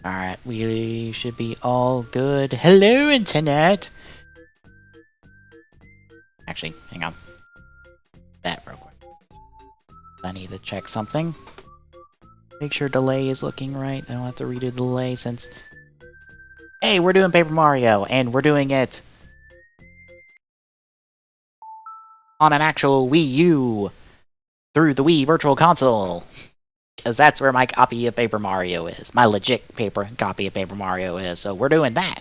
Alright, we should be all good. Hello, Internet! Actually, hang on. That real quick. I need to check something. Make sure delay is looking right. I don't have to redo the delay since... Hey, we're doing Paper Mario, and we're doing it... on an actual Wii U! Through the Wii Virtual Console! Because that's where my copy of Paper Mario is. My legit copy of Paper Mario is, so we're doing that!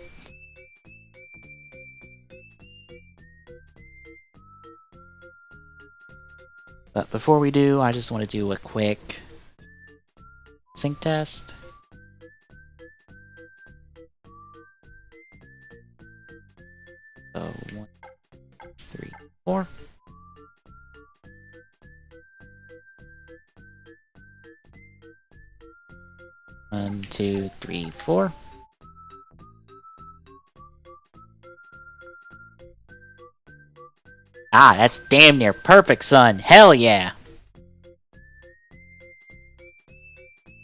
But before we do, I just want to do a quick... sync test. So, 1, 3, 4. One, 2, 3, 4. Ah, that's damn near perfect, son. Hell yeah.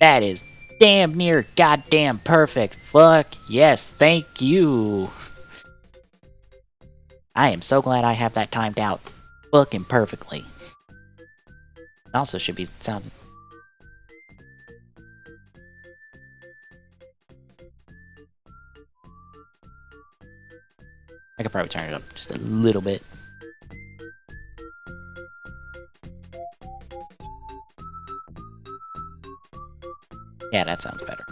That is damn near goddamn perfect. Fuck yes, thank you. I am so glad I have that timed out fucking perfectly. It also should be sounding... I could probably turn it up just a little bit. Yeah, that sounds better.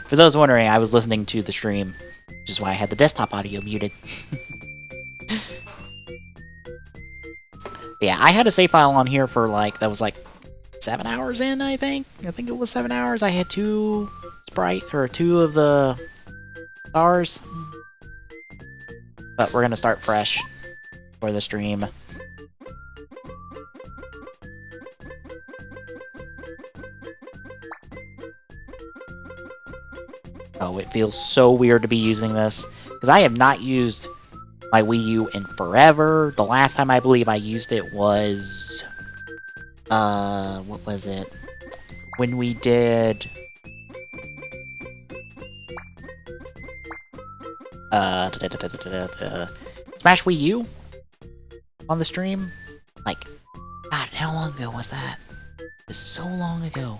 For those wondering, I was listening to the stream, which is why I had the desktop audio muted. Yeah, I had a save file on here for like, that was like 7 hours in, I think. I think it was 7 hours. I had 2 of the stars. But we're gonna start fresh for the stream. Oh, it feels so weird to be using this, because I have not used my Wii U in forever. The last time I believe I used it was... what was it? When we did... Smash Wii U? On the stream? Like, God, how long ago was that? It was so long ago.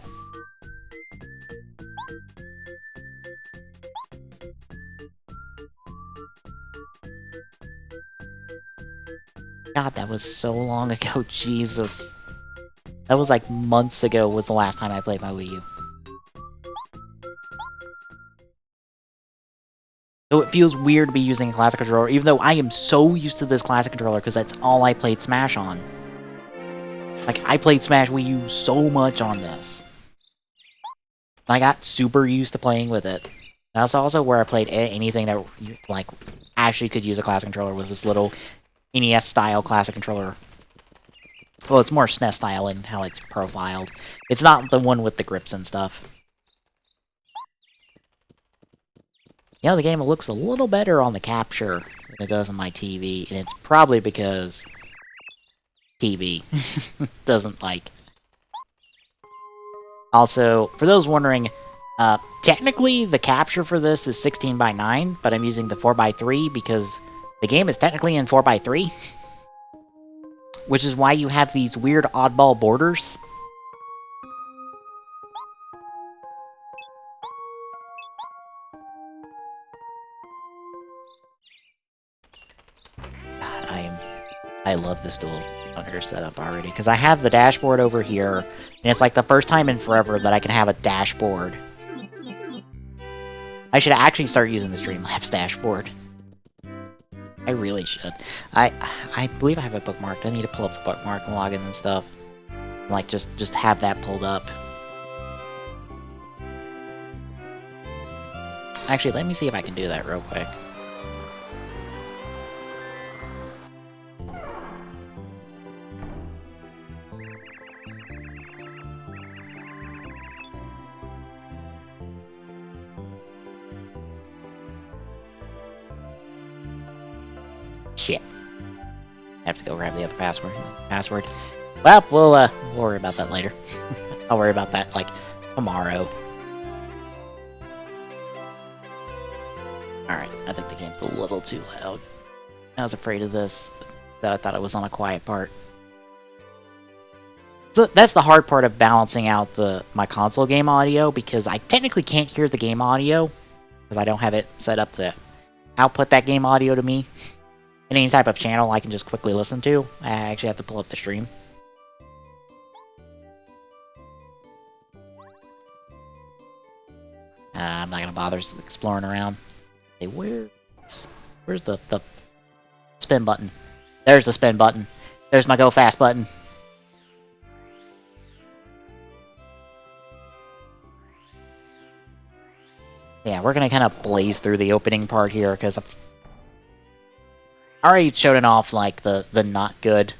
God, that was so long ago, Jesus. That was like months ago was the last time I played my Wii U. So it feels weird to be using a classic controller, even though I am so used to this classic controller because that's all I played Smash on. Like, I played Smash Wii U so much on this. I got super used to playing with it. That's also where I played anything that, like, actually could use a classic controller, was this little NES-style classic controller. Well, it's more SNES style in how it's profiled. It's not the one with the grips and stuff. You know, the game looks a little better on the capture than it does on my TV, and it's probably because TV doesn't like. Also, for those wondering, technically the capture for this is 16:9, but I'm using the 4:3 because the game is technically in 4:3. Which is why you have these weird oddball borders. God, I love this dual monitor setup already, because I have the dashboard over here, and it's like the first time in forever that I can have a dashboard. I should actually start using the Streamlabs dashboard. I really should. I believe I have it bookmarked. I need to pull up the bookmark and log in and stuff. Like, just have that pulled up. Actually, let me see if I can do that real quick. Shit. I have to go grab the other password. Well, we'll worry about that later. I'll worry about that, like, tomorrow. Alright, I think the game's a little too loud. I was afraid of this, that I thought it was on a quiet part. So that's the hard part of balancing out my console game audio, because I technically can't hear the game audio, because I don't have it set up to output that game audio to me. In any type of channel I can just quickly listen to. I actually have to pull up the stream. I'm not gonna bother exploring around. Hey, where's the spin button? There's the spin button. There's my go fast button. Yeah, we're gonna kind of blaze through the opening part here, because I've already showing off, like, the not good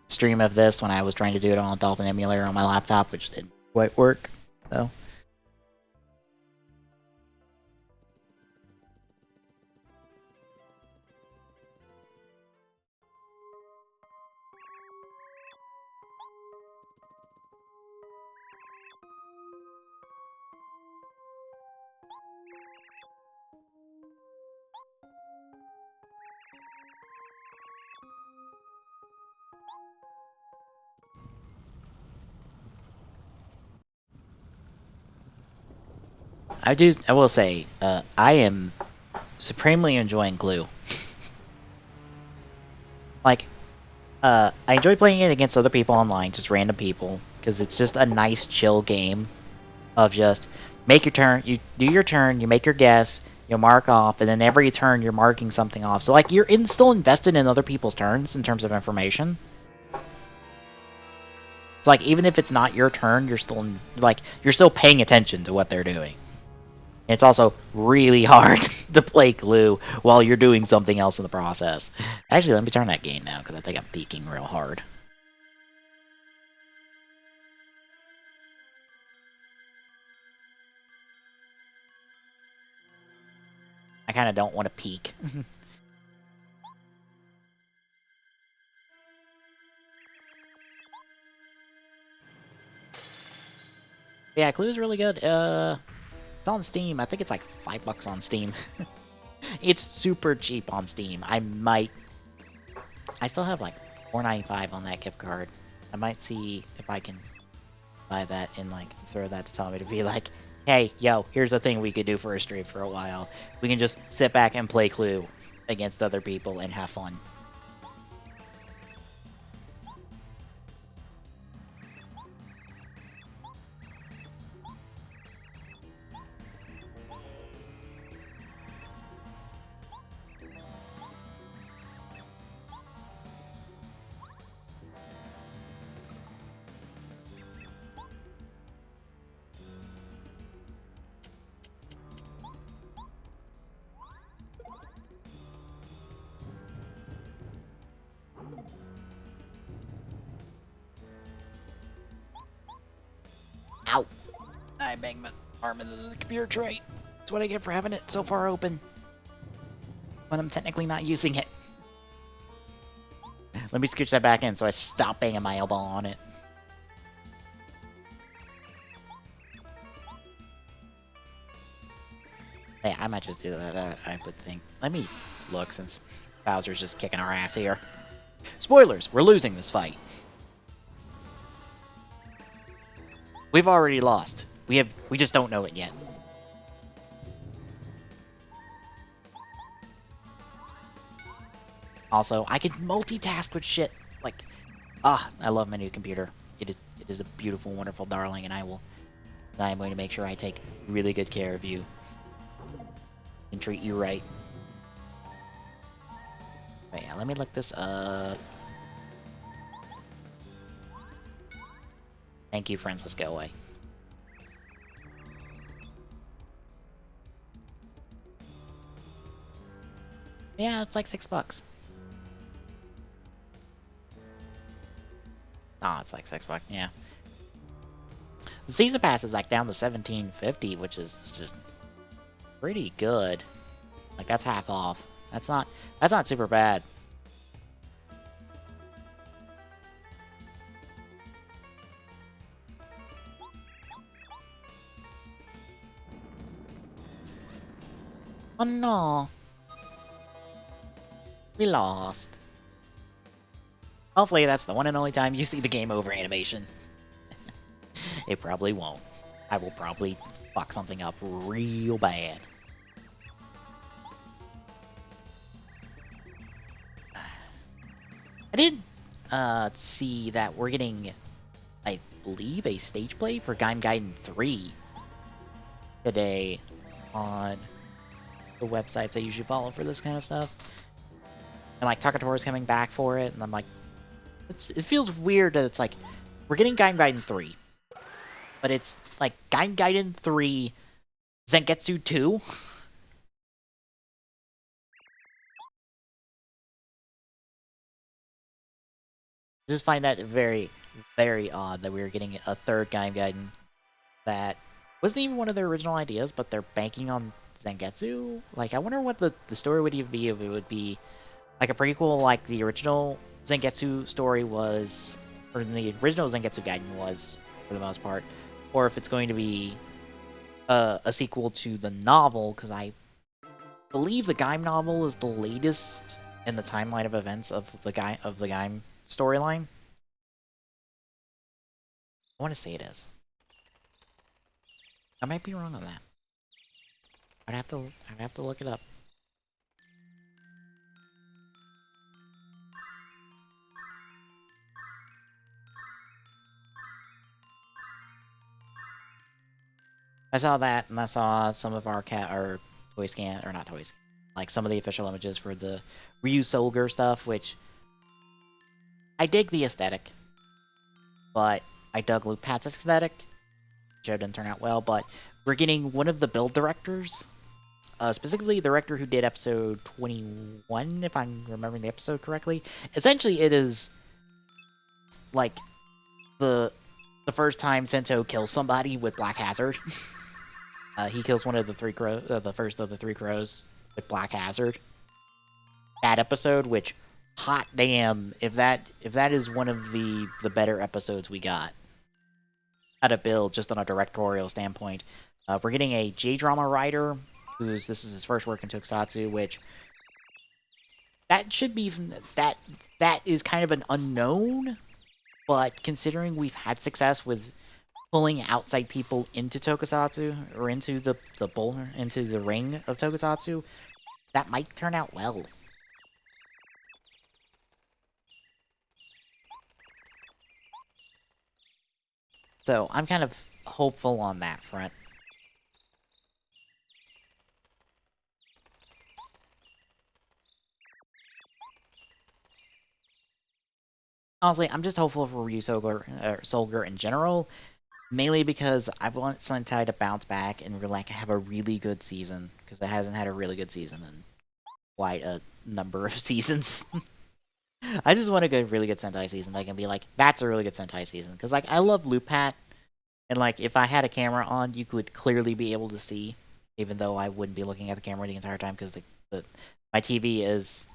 stream of this when I was trying to do it on a Dolphin emulator on my laptop, which didn't quite work, so. I will say, I am supremely enjoying Glue. Like, I enjoy playing it against other people online, just random people, because it's just a nice, chill game of just make your turn, you do your turn, you make your guess, you mark off, and then every turn you're marking something off. So, like, you're still invested in other people's turns in terms of information. So, like, even if it's not your turn, you're still paying attention to what they're doing. It's also really hard to play Glue while you're doing something else in the process. Actually, let me turn that game now, because I think I'm peeking real hard. I kind of don't want to peek. Yeah, Glue's really good. It's on Steam. I think it's like $5 on Steam. It's super cheap on Steam. I still have like $4.95 on that gift card. I might see if I can buy that and like throw that to Tommy to be like, hey, yo, here's a thing we could do for a stream for a while. We can just sit back and play Clue against other people and have fun. Ow! I banged my arm into the computer tray. That's what I get for having it so far open when I'm technically not using it. Let me scooch that back in so I stop banging my elbow on it. Yeah, I might just do that, I would think. Let me look, since Bowser's just kicking our ass here. Spoilers! We're losing this fight. We've already lost. We just don't know it yet. Also, I can multitask with shit. Like, I love my new computer. It is a beautiful, wonderful darling, and I'm going to make sure I take really good care of you and treat you right. But yeah, let me look this up. Thank you, friends. Let's go away. Yeah, it's like $6. Oh, it's like $6. Yeah. The season pass is like down to $17.50, which is just pretty good. Like, that's half off. That's not super bad. Oh no. We lost. Hopefully that's the one and only time you see the game over animation. It probably won't. I will probably fuck something up real bad. I did see that we're getting, I believe, a stage play for Gaim Gaiden 3 today on the websites I usually follow for this kind of stuff. And like Takatora's coming back for it, and I'm like, it feels weird that it's like, we're getting Gaim Gaiden 3, but it's like Gaim Gaiden 3 Zangetsu 2. I just find that very, very odd that we were getting a third Gaim Gaiden that wasn't even one of their original ideas, but they're banking on Zangetsu. Like, I wonder what the story would even be if it would be like a prequel, like the original Zangetsu story was, or the original Zangetsu Gaiden was, for the most part, or if it's going to be a sequel to the novel, because I believe the Gaim novel is the latest in the timeline of events of the Gaim storyline. I want to say it is. I might be wrong on that. I'd have to look it up. I saw that, and I saw some of our toy scan, or not toys, like some of the official images for the Ryu Soldier stuff, which I dig the aesthetic, but I dug Luke Pat's aesthetic. Show didn't turn out well, but we're getting one of the build directors, specifically the director who did episode 21, if I'm remembering the episode correctly. Essentially, it is like the first time Sento kills somebody with Black Hazard. He kills one of the three crows, the first of the three crows with Black Hazard. That episode, which, hot damn, if that is one of the better episodes we got out of build, just on a directorial standpoint. We're getting a J-drama writer this is his first work in Tokusatsu, which that should be that is kind of an unknown, but considering we've had success with pulling outside people into Tokusatsu, or into into the ring of Tokusatsu, that might turn out well. So I'm kind of hopeful on that front. Honestly, I'm just hopeful for Ryu Soldier in general, mainly because I want Sentai to bounce back and have a really good season, because it hasn't had a really good season in quite a number of seasons. I just want a really good Sentai season that can be like, that's a really good Sentai season, because like I love Lupat, and like if I had a camera on, you could clearly be able to see, even though I wouldn't be looking at the camera the entire time, because my TV is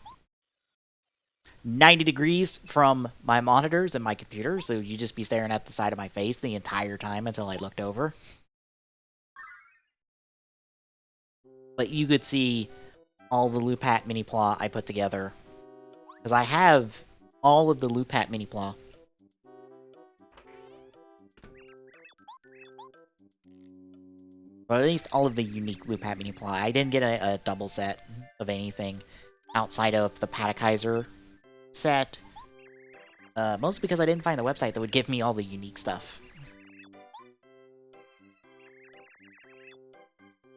90 degrees from my monitors and my computer, so you just be staring at the side of my face the entire time until I looked over. But you could see all the Lupat mini plot I put together, because I have all of the Lupat mini plot. Or at least all of the unique Lupat mini plot. I didn't get a double set of anything outside of the Patakaiser set. Mostly because I didn't find the website that would give me all the unique stuff.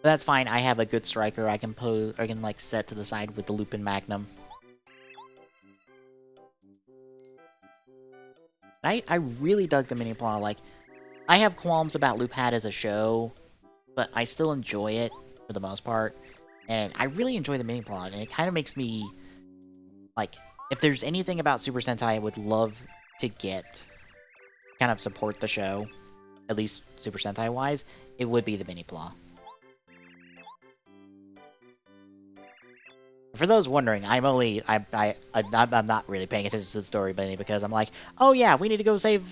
But that's fine, I have a good striker I can like set to the side with the Lupin Magnum. I really dug the mini plot. Like, I have qualms about Lupat as a show, but I still enjoy it for the most part. And I really enjoy the mini plot, and it kind of makes me like, if there's anything about Super Sentai I would love to get, kind of support the show, at least Super Sentai wise, it would be the mini plot. For those wondering, I'm not really paying attention to the story, mainly because I'm like, oh yeah, we need to go save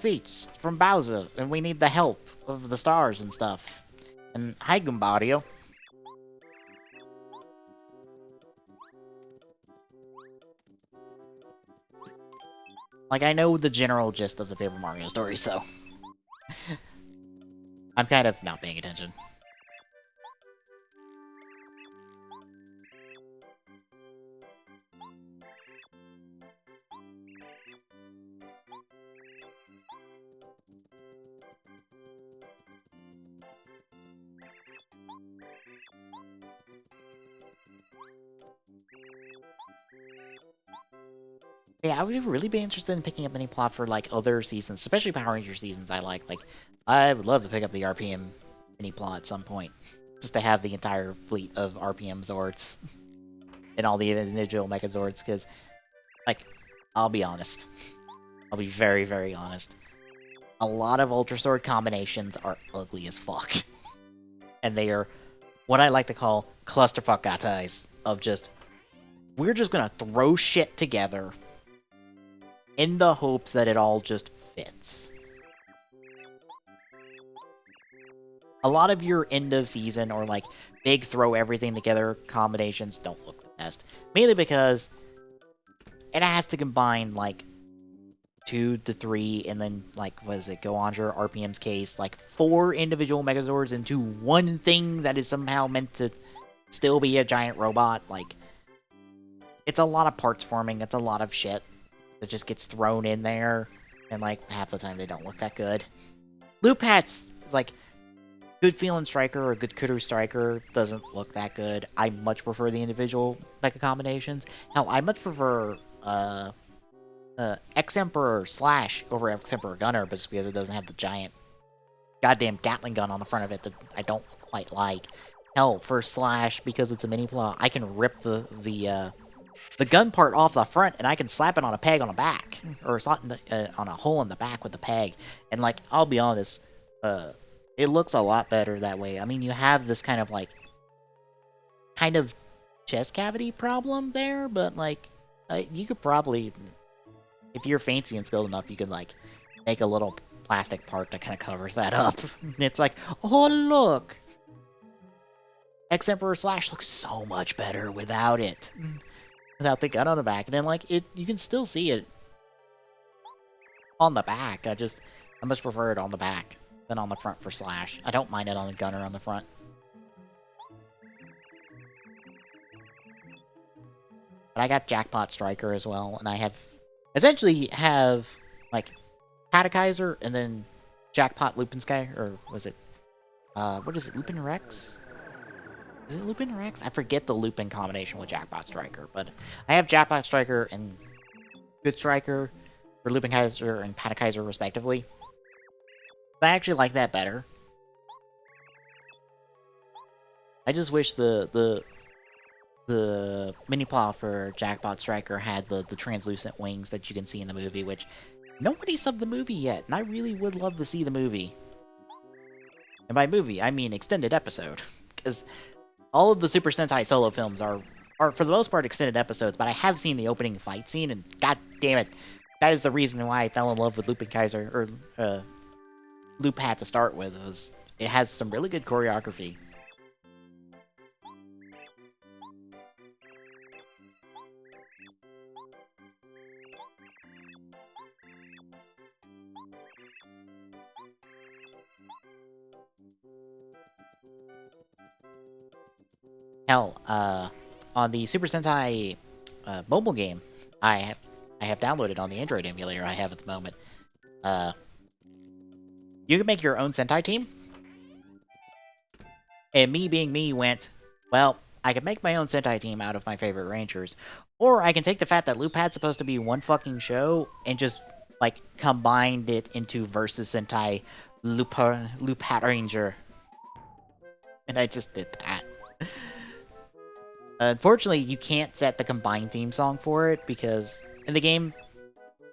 Peach from Bowser, and we need the help of the stars and stuff. And hi, Gumbario. Like, I know the general gist of the Paper Mario story, so... I'm kind of not paying attention. Yeah, I would really be interested in picking up any plot for, like, other seasons, especially Power Ranger seasons I like. Like, I would love to pick up the RPM mini plot at some point. Just to have the entire fleet of RPM Zords. And all the individual Megazords, because, like, I'll be honest. I'll be very, very honest. A lot of Ultra Sword combinations are ugly as fuck. And they are what I like to call clusterfuck gatais of just, we're just gonna throw shit together in the hopes that it all just fits. A lot of your end of season or like big throw everything together combinations don't look the best. Mainly because it has to combine like 2 to 3 and then like, what is it, Go-Onger, RPM's case, like 4 individual Megazords into one thing that is somehow meant to still be a giant robot. Like, it's a lot of parts forming, it's a lot of shit that just gets thrown in there, and like half the time they don't look that good. Loop Hats, like, good feeling striker or good critter striker doesn't look that good. I much prefer the individual mecha combinations. Hell, I much prefer X-Emperor Slash over X-Emperor Gunner, but just because it doesn't have the giant goddamn Gatling gun on the front of it that I don't quite like. Hell, for Slash, because it's a mini plot, I can rip the gun part off the front, and I can slap it on a peg on the back, or on a hole in the back with the peg. And like, I'll be honest, it looks a lot better that way. I mean, you have this kind of chest cavity problem there, but like, you could probably, if you're fancy and skilled enough, you could like make a little plastic part that kind of covers that up. It's like, oh look, X-Emperor Slash looks so much better without it. Without the gun on the back, and then like you can still see it on the back. I much prefer it on the back than on the front for Slash. I don't mind it on the gunner on the front. But I got Jackpot Striker as well, and I essentially have like Catechizor and then Jackpot Lupin Sky, or was it what is it, Lupin Rex? Is it Lupin Rex? I forget the Lupin combination with Jackpot Striker, but I have Jackpot Striker and Good Striker for Lupin Kaiser and Catechizor respectively. I actually like that better. I just wish the mini plot for Jackpot Striker had the translucent wings that you can see in the movie, which nobody subbed the movie yet, and I really would love to see the movie. And by movie, I mean extended episode, because all of the Super Sentai solo films are for the most part extended episodes, but I have seen the opening fight scene, and god damn it, that is the reason why I fell in love with Lupin Kaiser, or Loop Hat to start with, was it has some really good choreography. Hell, on the Super Sentai mobile game, I have downloaded on the Android emulator I have at the moment. You can make your own Sentai team. And me being me went, well, I can make my own Sentai team out of my favorite Rangers, or I can take the fact that Loop Hat's supposed to be one fucking show and just like combined it into Versus Sentai Loop Hat Ranger. And I just did that. Unfortunately, you can't set the combined theme song for it, because in the game,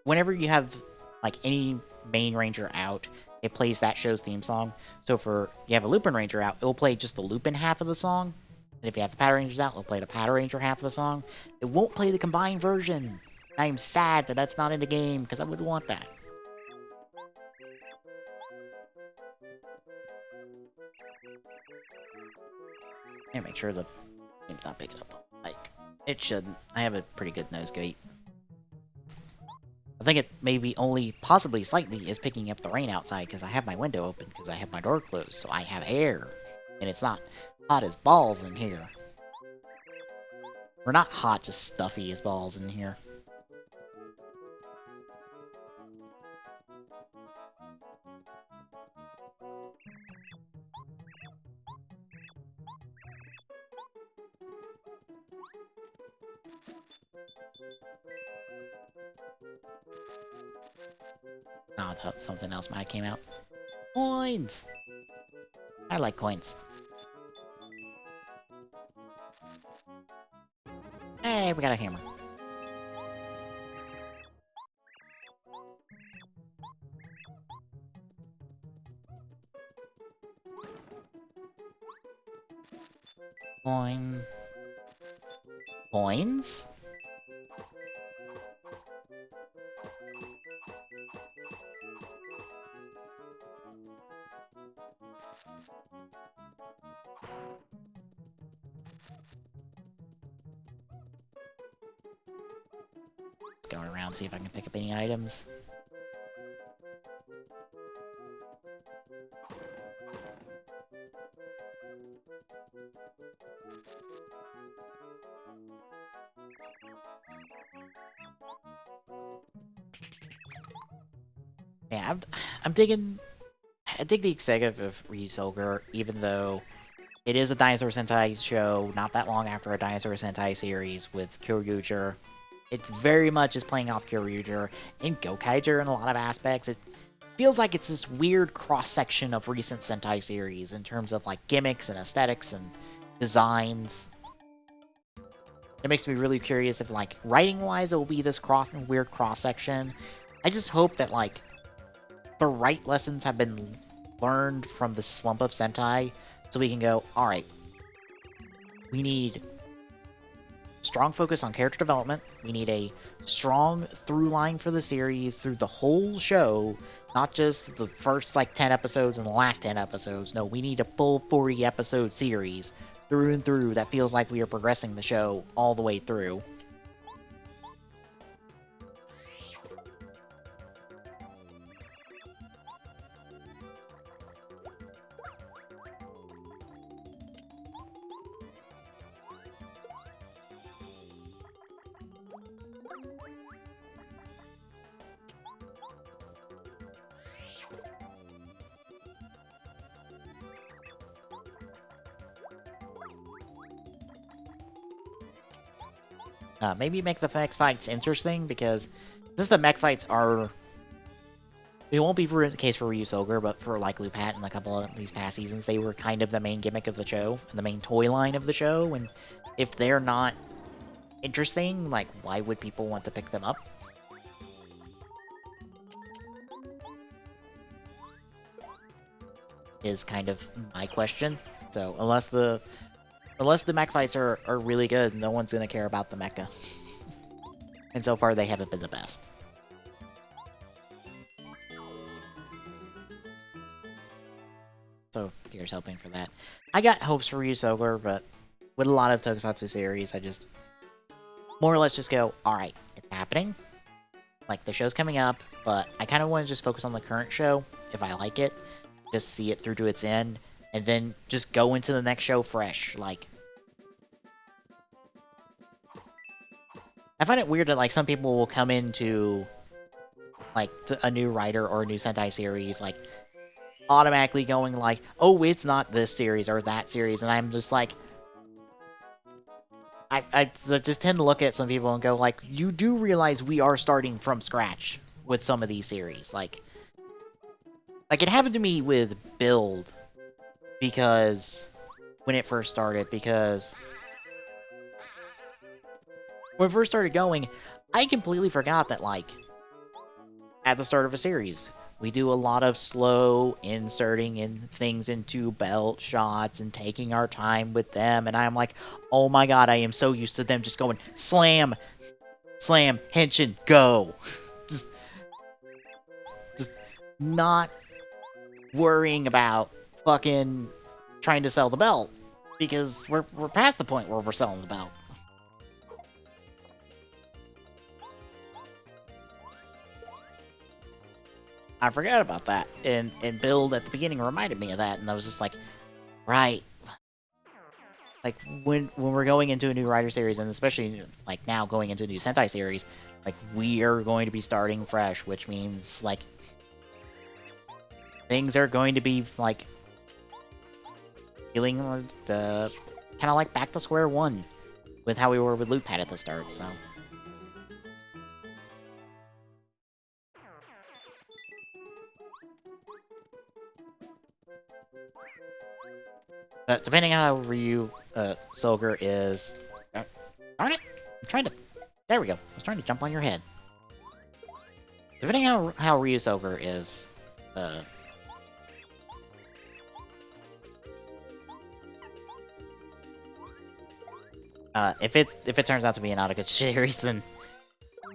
whenever you have like any main ranger out, it plays that show's theme song. So for you have a Lupin Ranger out, it'll play just the Lupin half of the song. And if you have the Powder Rangers out, it'll play the Powder Ranger half of the song. It won't play the combined version. I'm sad that that's not in the game, because I would want that. And make sure the game's not picking up on the mic. It shouldn't. I have a pretty good nose gate. think it maybe only possibly slightly is picking up the rain outside because I have my window open because I have my door closed, so I have air. And it's not hot as balls in here. We're not hot, just stuffy as balls in here. Oh, I thought something else might have came out. Coins! I like coins. Hey, we got a hammer. Coin. Coins? Just going around, see if I can pick up any items. Yeah, I'm digging. I dig the aesthetic of Ryusoulger, even though it is a Dinosaur Sentai show not that long after a Dinosaur Sentai series with Kyoryuger. It very much is playing off Kyoryuger and Gokaiger in a lot of aspects. It feels like it's this weird cross-section of recent Sentai series in terms of like gimmicks and aesthetics and designs. It makes me really curious if like writing-wise it will be this weird cross-section. I just hope that like the right lessons have been learned from the slump of Sentai, so we can go, alright, we need strong focus on character development, we need a strong through line for the series through the whole show, not just the first like 10 episodes and the last 10 episodes. No, we need a full 40 episode series through and through that feels like we are progressing the show all the way through. Maybe make the mech fights interesting, because since the mech fights are... It won't be the case for Ryusoulger, but for like Lupat and a couple of these past seasons, they were kind of the main gimmick of the show, and the main toy line of the show, and if they're not interesting, like, why would people want to pick them up? Is kind of my question. So, unless the mech fights are really good, no one's gonna care about the mecha. And so far, they haven't been the best. So, here's hoping for that. I got hopes for Ryusoulger, but with a lot of Tokusatsu series, I just more or less just go, alright, it's happening. Like, the show's coming up, but I kind of want to just focus on the current show, if I like it. Just see it through to its end, and then just go into the next show fresh. Like, I find it weird that, like, some people will come into, like, a new writer or a new Sentai series, like, automatically going like, oh, it's not this series or that series, and I'm just like... I just tend to look at some people and go, like, you do realize we are starting from scratch with some of these series. Like, it happened to me with Build, because... when it first started, because... when it first started going, I completely forgot that, like, at the start of a series, we do a lot of slow inserting in things into belt shots and taking our time with them, and I'm like, oh my god, I am so used to them just going, slam, slam, henshin, go. just not worrying about fucking trying to sell the belt, because we're past the point where we're selling the belt. I forgot about that. And Build at the beginning reminded me of that, and I was just like, right. Like when we're going into a new Rider series, and especially like now going into a new Sentai series, like we are going to be starting fresh, which means like things are going to be like feeling kind of like back to square one with how we were with Loot Pad at the start. So. Depending on how Ryu Solgar is... darn it! I'm trying to... There we go. I was trying to jump on your head. Depending on how Ryu Solgar is... if it turns out to be not a good series, then...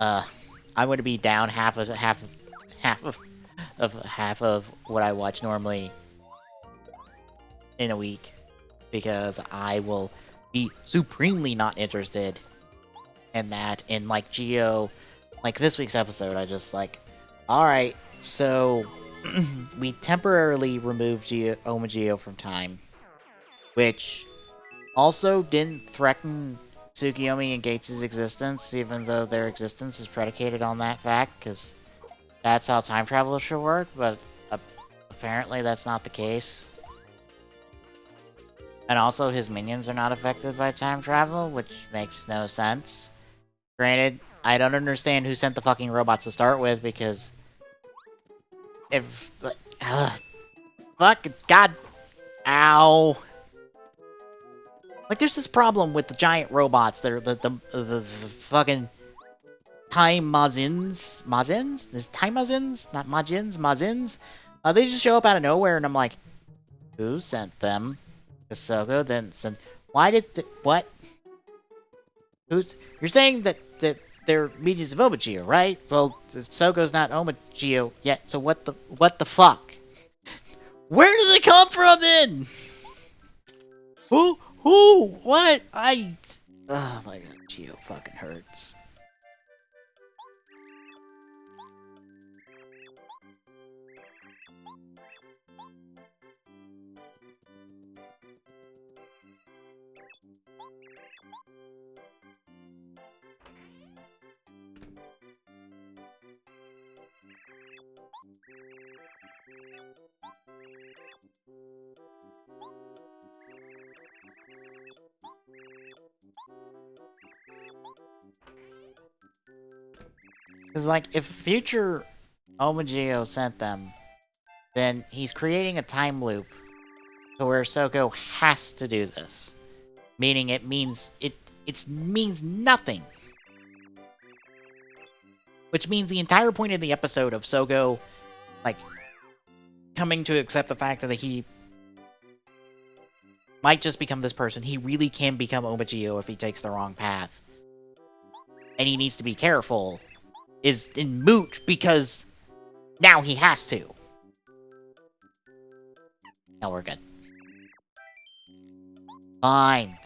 I'm going to be down half of what I watch normally in a week. Because I will be supremely not interested in that. In like Geo, like this week's episode, I just like, alright, so we temporarily removed Oma Geo from time, which also didn't threaten Tsukiyomi and Gates' existence, even though their existence is predicated on that fact, because that's how time travel should work, but apparently that's not the case. And also, his minions are not affected by time travel, which makes no sense. Granted, I don't understand who sent the fucking robots to start with, because... if... fuck, god... ow... Like, there's this problem with the giant robots that are the fucking... Time Mazins? Mazins? Is Time Mazins? Not Majins? Mazins? They just show up out of nowhere, and I'm like... who sent them? Sogo, then why did what? You're saying that they're minions of Omageo, right? Well, Sogo's not Omageo yet, so what the fuck? Where did they come from then? Who? What? Oh my god, Geo fucking hurts. Because, like, if future Omageo sent them, then he's creating a time loop to where Sogo has to do this. Meaning it means means nothing. Which means the entire point of the episode of Sogo, like, coming to accept the fact that he might just become this person. He really can become Omageo if he takes the wrong path. And he needs to be careful. Is in moot because now he has to. No, we're good. Fine.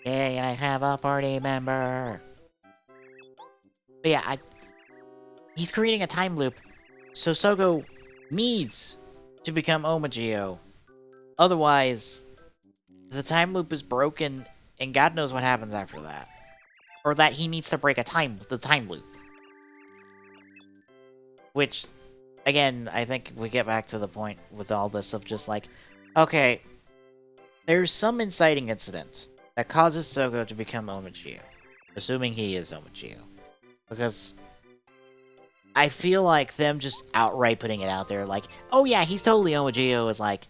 Yay, I have a party member! But yeah, he's creating a time loop, so Sogo needs to become Omageo. Otherwise, the time loop is broken, and God knows what happens after that. Or that he needs to break the time loop. Which, again, I think we get back to the point with all this of just like, okay, there's some inciting incident that causes Sogo to become Omageo. Assuming he is Omageo. Because I feel like them just outright putting it out there like, oh yeah, he's totally Omageo is like,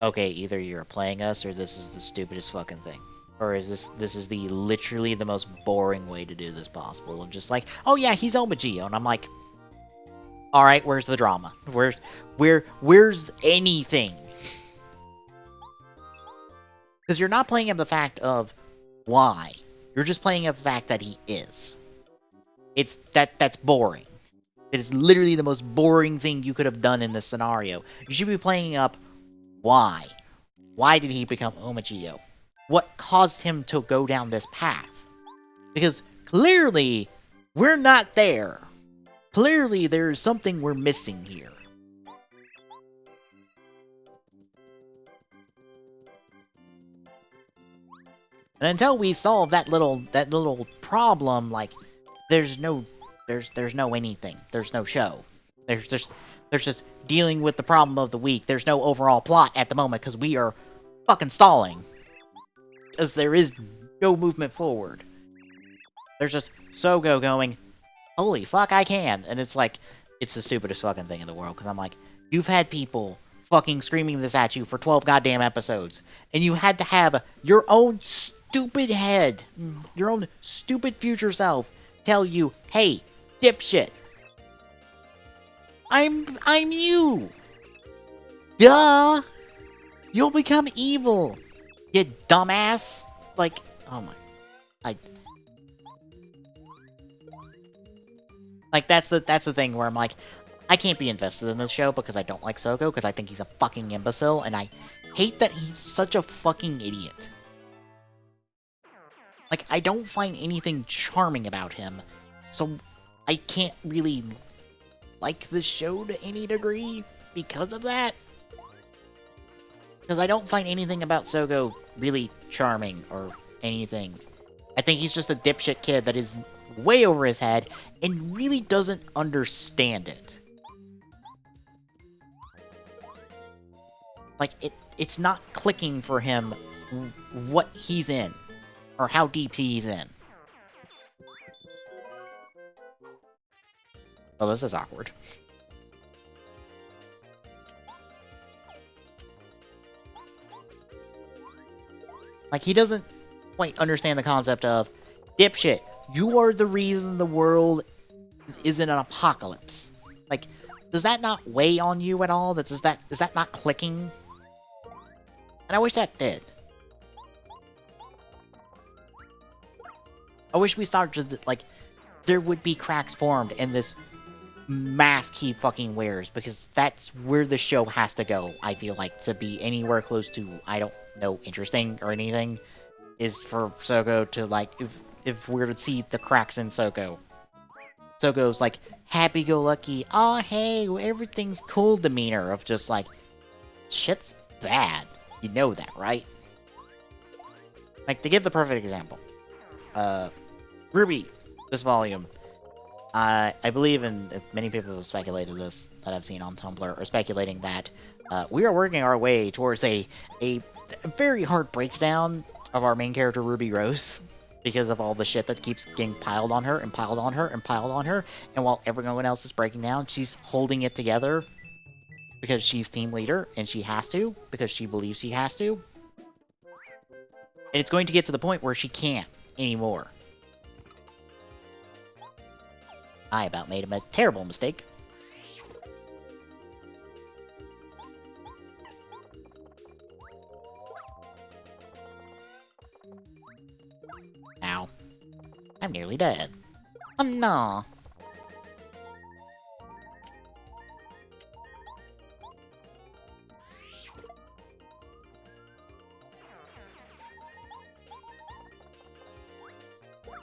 okay, either you're playing us or this is the stupidest fucking thing. Or is this is the literally the most boring way to do this possible. Of just like, oh yeah, he's Omageo. And I'm like, alright, where's the drama? Where's anything? Because you're not playing up the fact of why. You're just playing up the fact that he is. That's boring. It is literally the most boring thing you could have done in this scenario. You should be playing up why. Why did he become Omachio? What caused him to go down this path? Because clearly, we're not there. Clearly, there's something we're missing here. And until we solve that little problem, like, there's no anything. There's no show. There's just dealing with the problem of the week. There's no overall plot at the moment because we are fucking stalling. Because there is no movement forward. There's just Sogo going, holy fuck, I can. And it's like, it's the stupidest fucking thing in the world. Because I'm like, you've had people fucking screaming this at you for 12 goddamn episodes. And you had to have your own stupid head, your own stupid future self, tell you, hey, dipshit, I'm you. Duh. You'll become evil, you dumbass. Like, oh my, like that's the thing where I'm like, I can't be invested in this show because I don't like Sogo because I think he's a fucking imbecile and I hate that he's such a fucking idiot. Like, I don't find anything charming about him, so I can't really like the show to any degree because of that. Because I don't find anything about Sogo really charming or anything. I think he's just a dipshit kid that is way over his head and really doesn't understand it. Like, it's not clicking for him what he's in. Or how deep he's in. Well, this is awkward. Like, he doesn't quite understand the concept of, dipshit, you are the reason the world is in an apocalypse. Like, does that not weigh on you at all? Is that not clicking? And I wish that did. I wish we started, like, there would be cracks formed in this mask he fucking wears, because that's where the show has to go, I feel like, to be anywhere close to, I don't know, interesting or anything, is for Sogo to, like, if we're to see the cracks in Sogo. Sogo's, like, happy-go-lucky, oh, hey, everything's cool demeanor of just, like, shit's bad. You know that, right? Like, to give the perfect example, RWBY, this volume, I believe, and many people have speculated this, that I've seen on Tumblr, are speculating that we are working our way towards a very hard breakdown of our main character, Ruby Rose, because of all the shit that keeps getting piled on her, and piled on her, and piled on her, and while everyone else is breaking down, she's holding it together, because she's team leader, and she has to, because she believes she has to. And it's going to get to the point where she can't anymore. I about made a terrible mistake. Ow. I'm nearly dead. Oh no.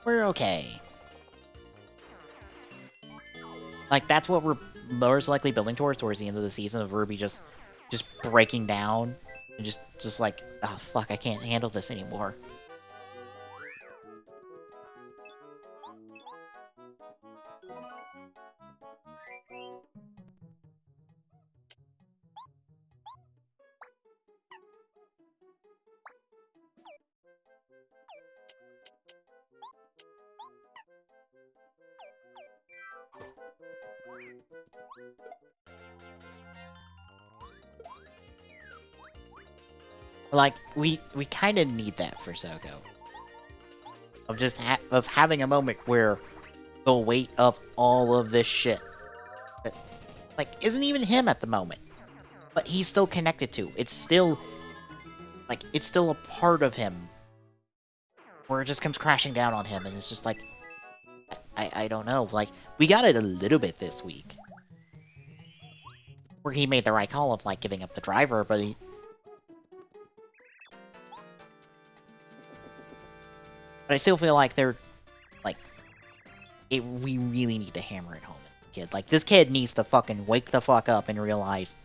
We're okay. Like, that's what we're most likely building towards the end of the season, of RWBY just breaking down and just like, oh fuck, I can't handle this anymore. Like, we kind of need that for Sogo. Of just of having a moment where the weight of all of this shit, that, like, isn't even him at the moment, but he's still connected to. It's still, like, it's still a part of him, where it just comes crashing down on him, and it's just like, I don't know. Like, we got it a little bit this week. Where he made the right call of, like, giving up the driver, but he... But I still feel like they're... Like, we really need to hammer it home at the kid. Like, this kid needs to fucking wake the fuck up and realize...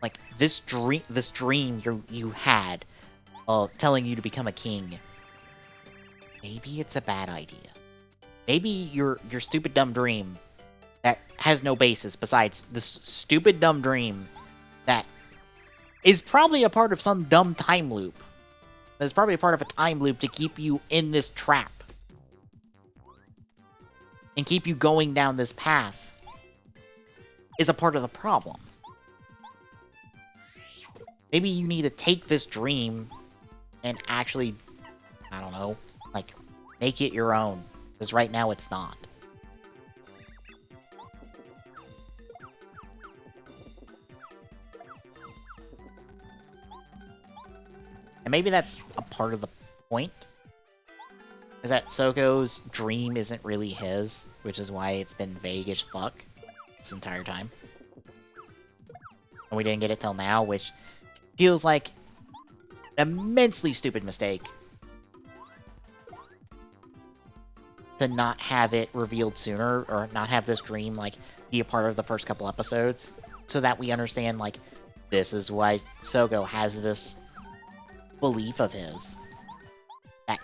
Like, this dream you had of telling you to become a king... Maybe it's a bad idea. Maybe your stupid dumb dream that has no basis besides this stupid dumb dream that is probably a part of some dumb time loop. That's probably a part of a time loop to keep you in this trap. And keep you going down this path is a part of the problem. Maybe you need to take this dream and actually, I don't know, like, make it your own. Because right now it's not. And maybe that's a part of the point. Is that Soko's dream isn't really his, which is why it's been vague as fuck this entire time. And we didn't get it till now, which feels like an immensely stupid mistake. To not have it revealed sooner, or not have this dream, like, be a part of the first couple episodes, so that we understand, like, this is why Soko has this belief of his. That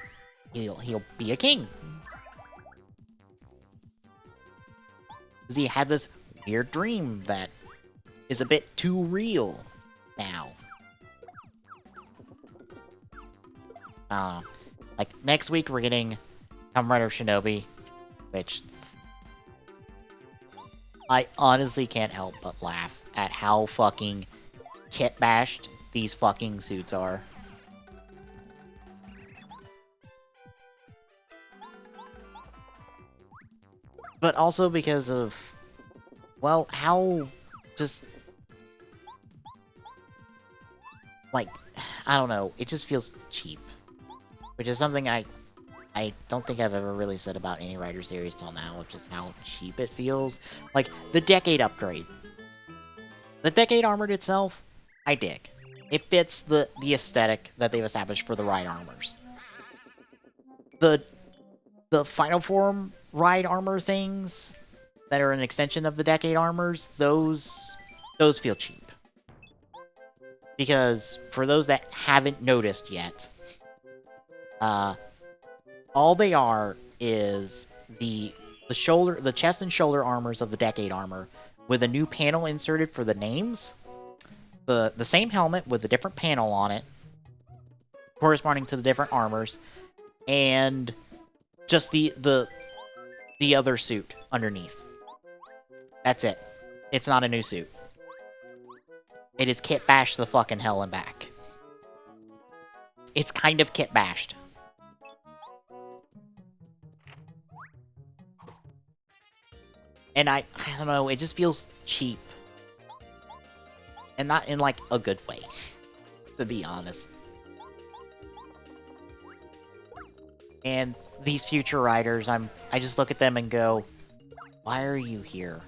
he'll be a king. Because he had this weird dream that is a bit too real now. Like, next week we're getting Kamen Rider Shinobi, which I honestly can't help but laugh at how fucking kit-bashed these fucking suits are. But also because of, well, how just, like, I don't know, it just feels cheap. Which is something I don't think I've ever really said about any Rider series till now, which is how cheap it feels. Like, the Decade upgrade. The Decade Armored itself, I dig. It fits the aesthetic that they've established for the Ride Armors. The Final Form Ride Armor things that are an extension of the Decade Armors, those feel cheap. Because, for those that haven't noticed yet, all they are is the chest and shoulder armors of the Decade Armor, with a new panel inserted for the names, the same helmet with a different panel on it, corresponding to the different armors, and just the other suit underneath. That's it. It's not a new suit. It is kit bashed the fucking hell and back. It's kind of kit bashed. And I don't know, it just feels cheap. And not in, like, a good way, to be honest. And these future riders, I just look at them and go, why are you here?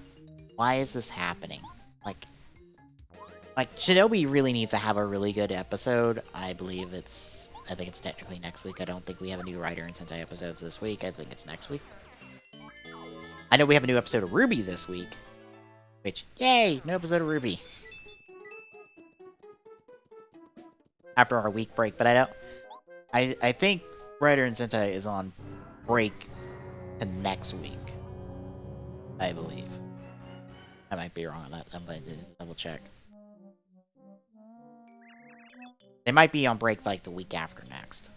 Why is this happening? Like, Shinobi really needs to have a really good episode. I think it's technically next week. I don't think we have a new Rider and Sentai episodes this week. I think it's next week. I know we have a new episode of Ruby this week. Which, yay! New episode of Ruby. After our week break, but I think Rider and Sentai is on break to next week. I believe. I might be wrong on that. I'm going to double check. They might be on break, like, the week after next.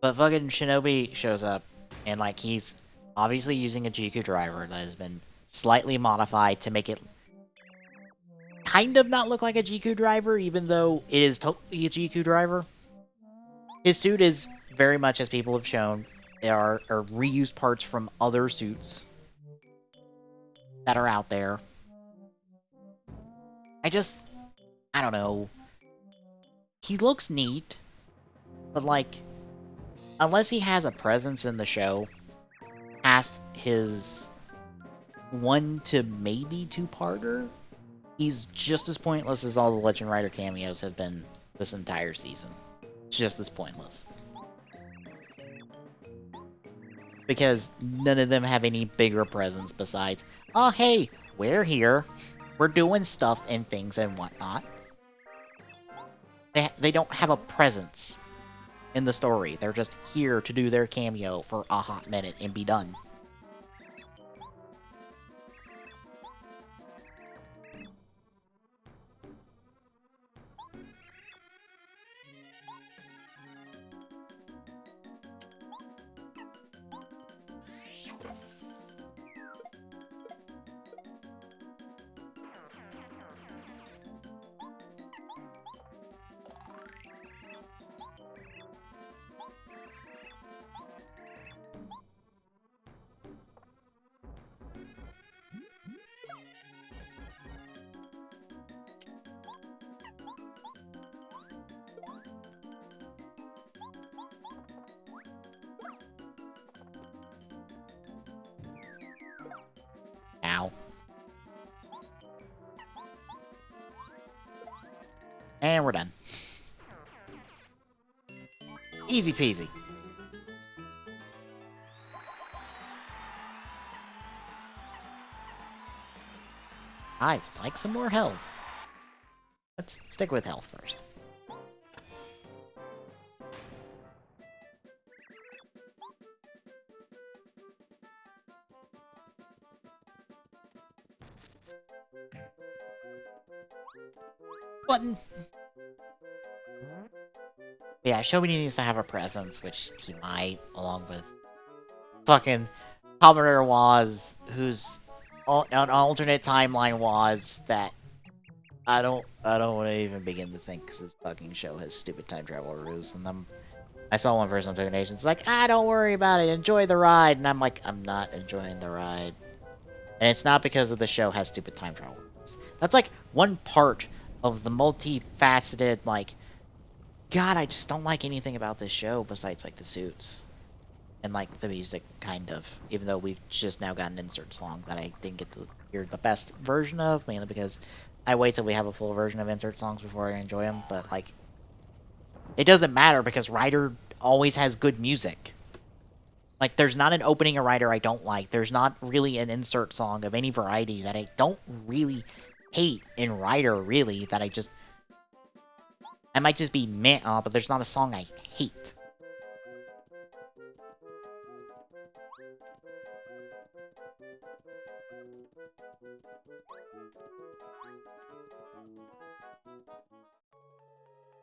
But fucking Shinobi shows up, and, like, he's obviously using a GQ driver that has been slightly modified to make it kind of not look like a GQ driver, even though it is totally a GQ driver. His suit is very much, as people have shown, there are reused parts from other suits that are out there. I don't know. He looks neat, but, like, unless he has a presence in the show, past his 1 to maybe 2-parter, he's just as pointless as all the Legend Rider cameos have been this entire season. Just as pointless. Because none of them have any bigger presence besides, oh hey, we're here, we're doing stuff and things and whatnot. They don't have a presence in the story. They're just here to do their cameo for a hot minute and be done. Ow. And we're done. Easy peasy. I would like some more health. Let's stick with health first. Button! Yeah, Shobini needs to have a presence, which he might, along with fucking Commodore Waz, who's an alternate timeline Waz that I don't want to even begin to think, because this fucking show has stupid time travel rules, and I saw one person on Token Nation, it's like, don't worry about it, enjoy the ride, and I'm like, I'm not enjoying the ride. And it's not because of the show has stupid time travel rules. That's like one part of the multifaceted, like, God, I just don't like anything about this show besides, like, the suits. And, like, the music, kind of. Even though we've just now got an insert song that I didn't get to hear the best version of, mainly because I wait till we have a full version of insert songs before I enjoy them, but, like, it doesn't matter because Rider always has good music. Like, there's not an opening of Rider I don't like. There's not really an insert song of any variety that I don't really hate in Rider, really, that I might just be meh on, but there's not a song I hate.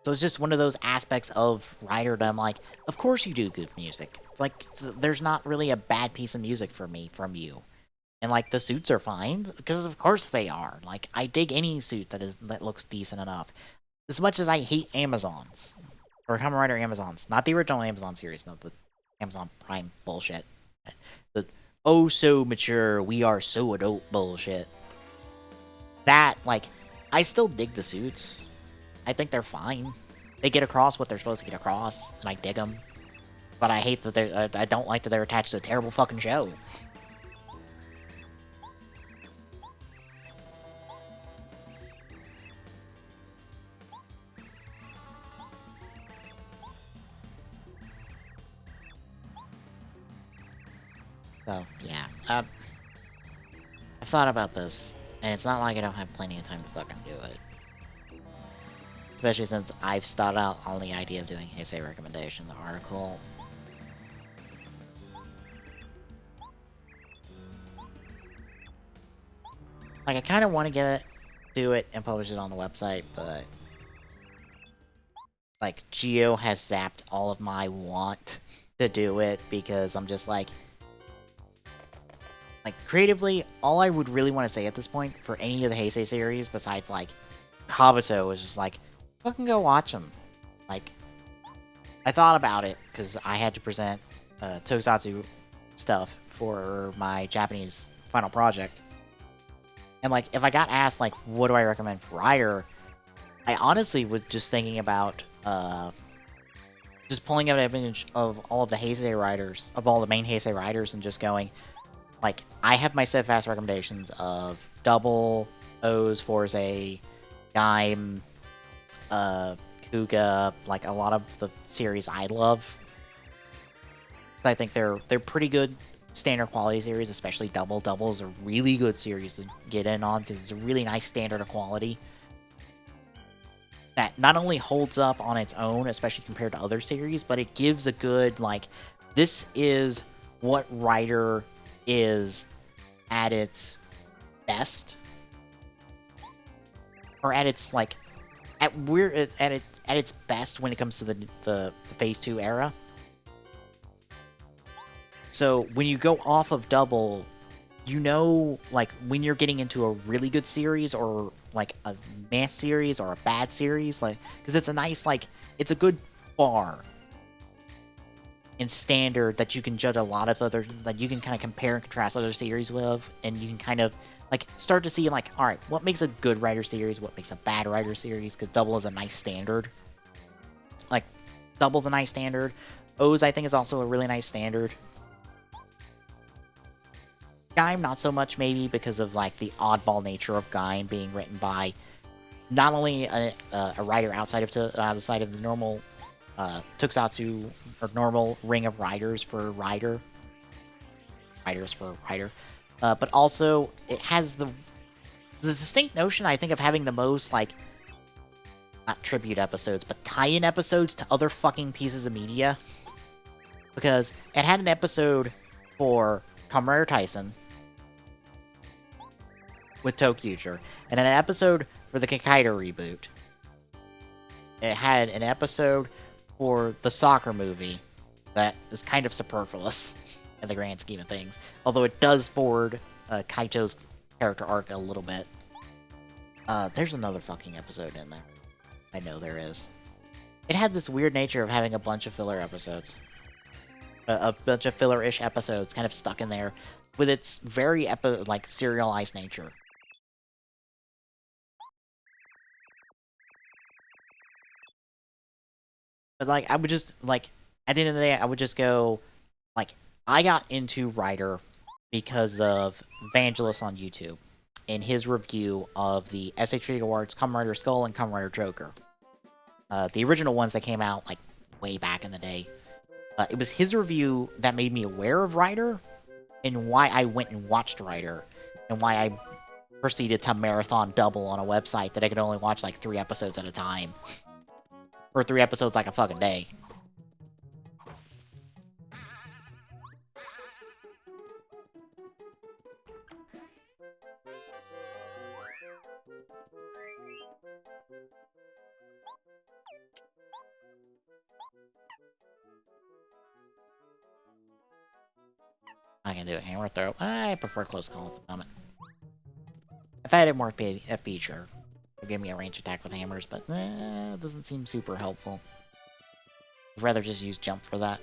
So it's just one of those aspects of Rider that I'm like, of course you do good music. Like, there's not really a bad piece of music for me from you. And, like, the suits are fine, because of course they are. Like, I dig any suit that looks decent enough. As much as I hate Amazons. Or Kamen Rider Amazons. Not the original Amazon series, no, the Amazon Prime bullshit. The oh so mature, we are so adult bullshit. That, like, I still dig the suits. I think they're fine. They get across what they're supposed to get across, and I dig them. But I hate that I don't like that they're attached to a terrible fucking show. So, yeah. I've thought about this, and it's not like I don't have plenty of time to fucking do it. Especially since I've started out on the idea of doing Heisei recommendation, the article. Like, I kind of want to do it and publish it on the website, but like, Geo has zapped all of my want to do it because I'm just like, creatively, all I would really want to say at this point for any of the Heisei series besides, like, Kabuto is just like, fucking go watch them. Like, I thought about it because I had to present Tokusatsu stuff for my Japanese final project. And, like, if I got asked, like, what do I recommend for Rider, I honestly was just thinking about just just pulling up an image of all of the Heisei riders, of all the main Heisei riders, and just going, like, I have my steadfast recommendations of Double, O's, Forze, Gaim, Kuga, like a lot of the series I love. I think they're pretty good standard quality series, especially Double. Double is a really good series to get in on because it's a really nice standard of quality that not only holds up on its own, especially compared to other series, but it gives a good, like, this is what Rider is at its best, or at its, like, at its best when it comes to the Phase 2 era. So when you go off of Double, you know, like, when you're getting into a really good series, or like a meh series, or a bad series, like, because it's a nice, like, it's a good bar in standard that you can judge a lot of other, that you can kind of compare and contrast other series with, and you can kind of, like, start to see, like, alright, what makes a good Rider series, what makes a bad Rider series, because Double is a nice standard. Like, Double's a nice standard. O's, I think, is also a really nice standard. Gaim, not so much, maybe, because of, like, the oddball nature of Gaim being written by not only a writer outside of the normal Tokusatsu, or normal ring of writers for Rider, but also it has the distinct notion, I think, of having the most, like, not tribute episodes, but tie-in episodes to other fucking pieces of media. Because it had an episode for Kamen Rider Tyson with ToQger, and an episode for the Kikaider reboot. It had an episode for the soccer movie that is kind of superfluous in the grand scheme of things, although it does forward Kaito's character arc a little bit. There's another fucking episode in there. I know there is. It had this weird nature of having a bunch of filler episodes. A bunch of filler-ish episodes kind of stuck in there with its very, like, serialized nature. But, like, I would just, like, at the end of the day, I would just go, like, I got into Rider because of Vangelis on YouTube, in his review of the SH Awards Kamen Rider Skull and Kamen Rider Joker. The original ones that came out, like, way back in the day. It was his review that made me aware of Rider, and why I went and watched Rider, and why I proceeded to marathon Double on a website that I could only watch, like, 3 episodes at a time. Or 3 episodes like a fucking day. I can do a hammer throw. I prefer close call at the moment. If I had more FP, sure. It'd give me a range attack with hammers, but it doesn't seem super helpful. I'd rather just use jump for that.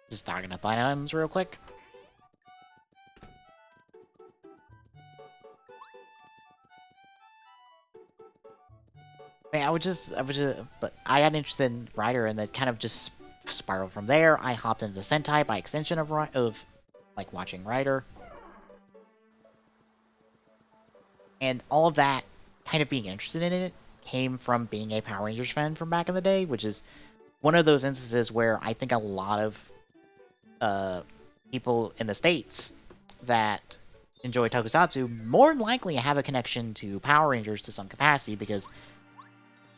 Just stocking up items real quick. I mean, but I got interested in Rider, and that kind of just spiraled from there. I hopped into the Sentai by extension of like, watching Rider. And all of that, kind of being interested in it, came from being a Power Rangers fan from back in the day, which is one of those instances where I think a lot of people in the States that enjoy Tokusatsu more than likely have a connection to Power Rangers to some capacity, because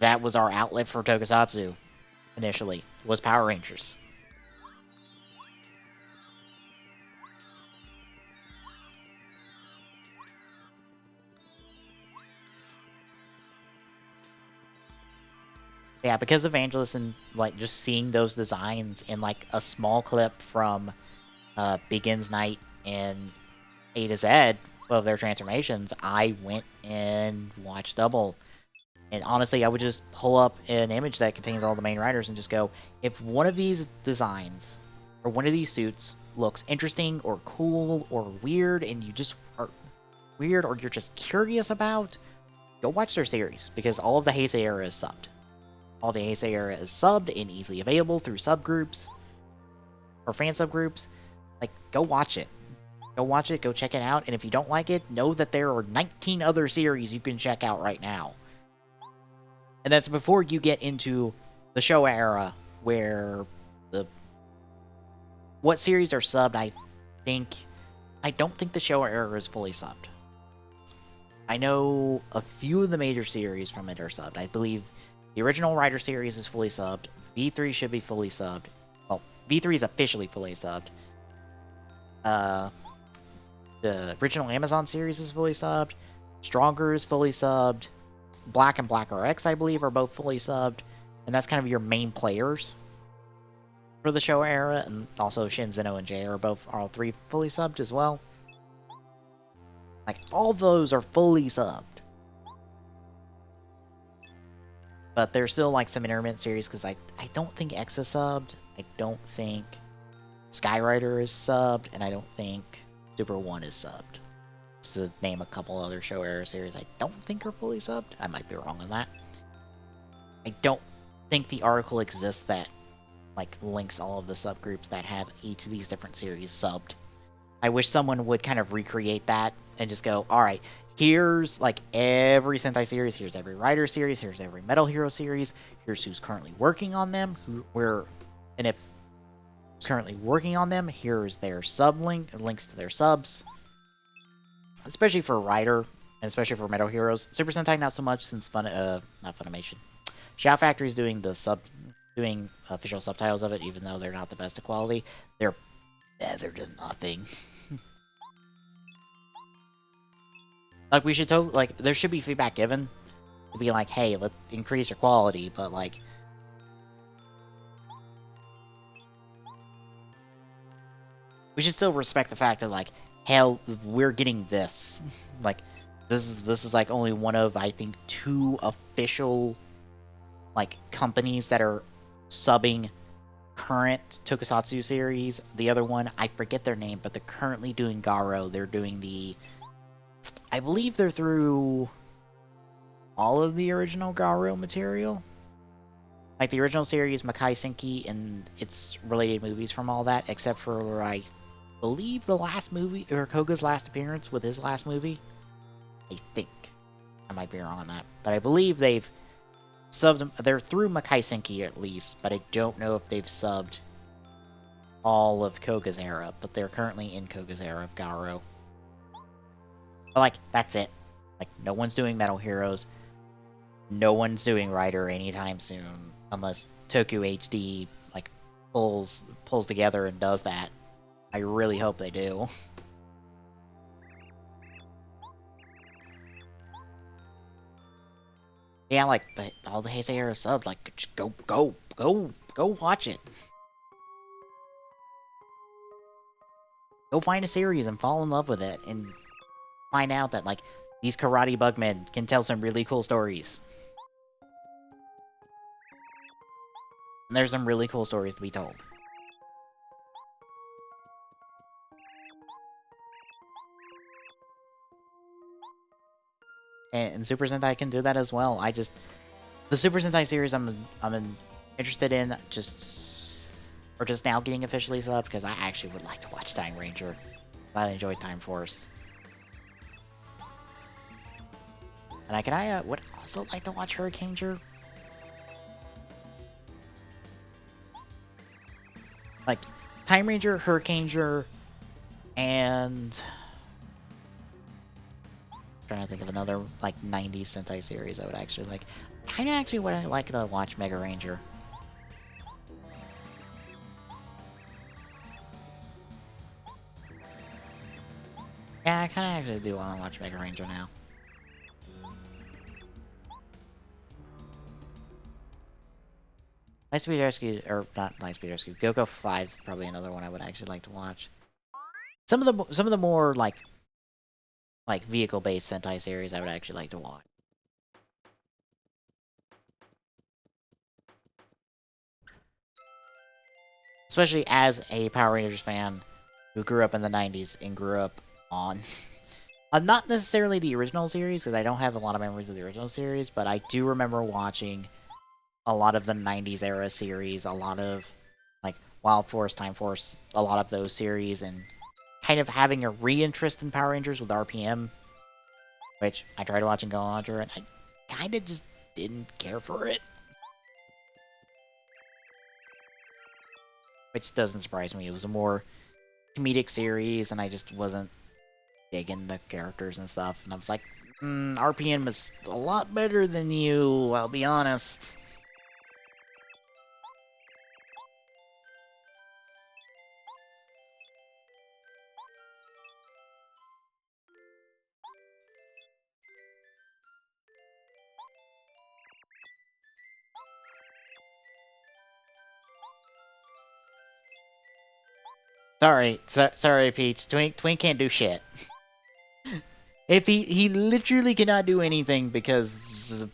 that was our outlet for Tokusatsu initially, was Power Rangers. Yeah, because of Angelus and like just seeing those designs in like a small clip from Begins Night and A to Z of their transformations, I went and watched Double. And honestly, I would just pull up an image that contains all the main riders and just go, if one of these designs or one of these suits looks interesting or cool or weird and you just are weird or you're just curious about, go watch their series because all of the Heisei era is subbed. All the Heisei era is subbed and easily available through subgroups or fan subgroups. Like, go watch it. Go watch it, go check it out, and if you don't like it, know that there are 19 other series you can check out right now. And that's before you get into the Showa era, where what series are subbed, I don't think the Showa era is fully subbed. I know a few of the major series from it are subbed. I believe the original Rider series is fully subbed. V3 should be fully subbed. Well, V3 is officially fully subbed. The original Amazon series is fully subbed. Stronger is fully subbed. Black and Black RX, I believe, are both fully subbed. And that's kind of your main players for the Showa era. And also Shin, Zeno, and Jay are all three fully subbed as well. Like, all those are fully subbed. But there's still, like, some intermittent series, because I don't think X is subbed. I don't think Skyrider is subbed. And I don't think Super 1 is subbed. Just to name a couple other Showa era series I don't think are fully subbed. I might be wrong on that. I don't think the article exists that, like, links all of the subgroups that have each of these different series subbed. I wish someone would kind of recreate that and just go, alright, here's, like, every Sentai series, here's every Rider series, here's every Metal Hero series, here's who's currently working on them, and if who's currently working on them, here's their links to their subs. Especially for Rider, and especially for Metal Heroes. Super Sentai not so much, since not Funimation. Shout Factory is doing official subtitles of it, even though they're not the best of quality. They're just nothing. Like, there should be feedback given to be like, hey, let's increase your quality, but like, we should still respect the fact that, like, hell, we're getting this. Like, this is like only one of, I think, 2 official, like, companies that are subbing current Tokusatsu series. The other one, I forget their name, but they're currently doing Garo. They're doing I believe they're through all of the original Garo material. Like, the original series, Makai Senki, and its related movies from all that, except for, I believe, the last movie, or Koga's last appearance with his last movie. I think. I might be wrong on that. But I believe they've subbed, they're through Makai Senki at least, but I don't know if they've subbed all of Koga's era, but they're currently in Koga's era of Garo. But, like, that's it. Like, no one's doing Metal Heroes. No one's doing Rider anytime soon, unless Tokyo HD, like, pulls together and does that. I really hope they do. Yeah, like, all the Heisei era subs, like, just go watch it. Go find a series and fall in love with it, and find out that, like, these karate bugmen can tell some really cool stories. And there's some really cool stories to be told. And Super Sentai can do that as well. The Super Sentai series I'm interested in just now getting officially subbed, because I actually would like to watch Time Ranger. I enjoyed Time Force. And I would also like to watch Hurricaneger. Like, Time Ranger, Hurricaneger, and I'm trying to think of another, like, 90s Sentai series I would actually like. Kinda actually would I like to watch Mega Ranger. Yeah, I kinda actually do want to watch Mega Ranger now. Lightspeed Rescue, or not Lightspeed Rescue, Go-Go 5 is probably another one I would actually like to watch. Some of the more like vehicle-based Sentai series I would actually like to watch. Especially as a Power Rangers fan who grew up in the 90s and grew up on not necessarily the original series, because I don't have a lot of memories of the original series, but I do remember watching a lot of the 90s era series, a lot of like Wild Force, Time Force, a lot of those series, and kind of having a re-interest in Power Rangers with RPM, which I tried watching Go Launcher, and I kind of just didn't care for it. Which doesn't surprise me. It was a more comedic series, and I just wasn't digging the characters and stuff. And I was like, RPM is a lot better than you, I'll be honest. Sorry, Peach. Twink can't do shit. If he literally cannot do anything because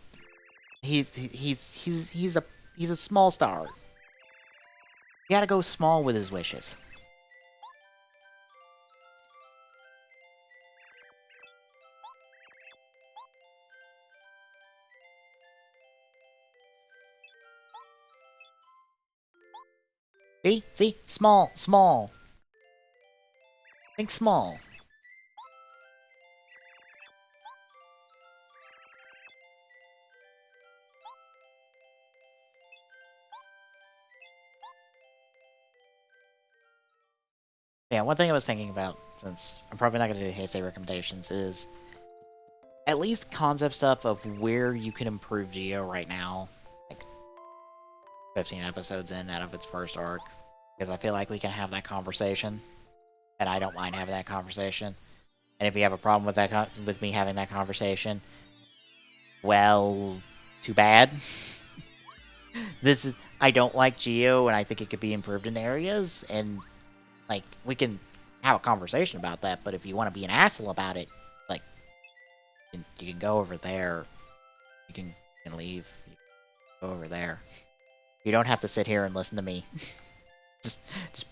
he's a small star. You gotta go small with his wishes. See, small. Think small. Yeah, one thing I was thinking about, since I'm probably not going to do Heisei recommendations, is at least concept stuff of where you can improve Geo right now, like 15 episodes in out of its first arc, because I feel like we can have that conversation, and I don't mind having that conversation. And if you have a problem with that, with me having that conversation, well, too bad. I don't like Geo, and I think it could be improved in areas, and like we can have a conversation about that. But if you want to be an asshole about it, like you can go over there. You can leave. You can go over there. You don't have to sit here and listen to me. just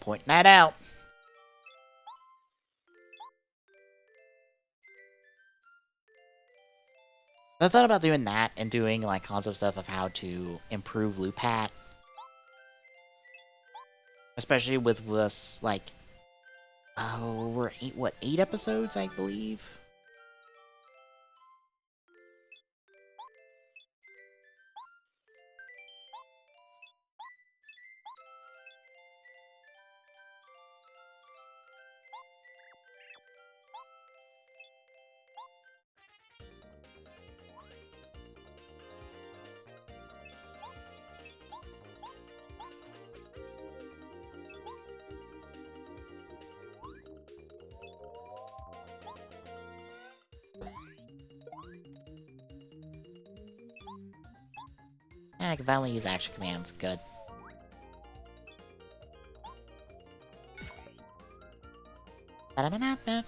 pointing that out. I thought about doing that and doing like concept stuff of how to improve loop hat, especially with this like we're eight episodes I believe. Yeah, I can finally use action commands. Good. Ba-da-ba-da-ba.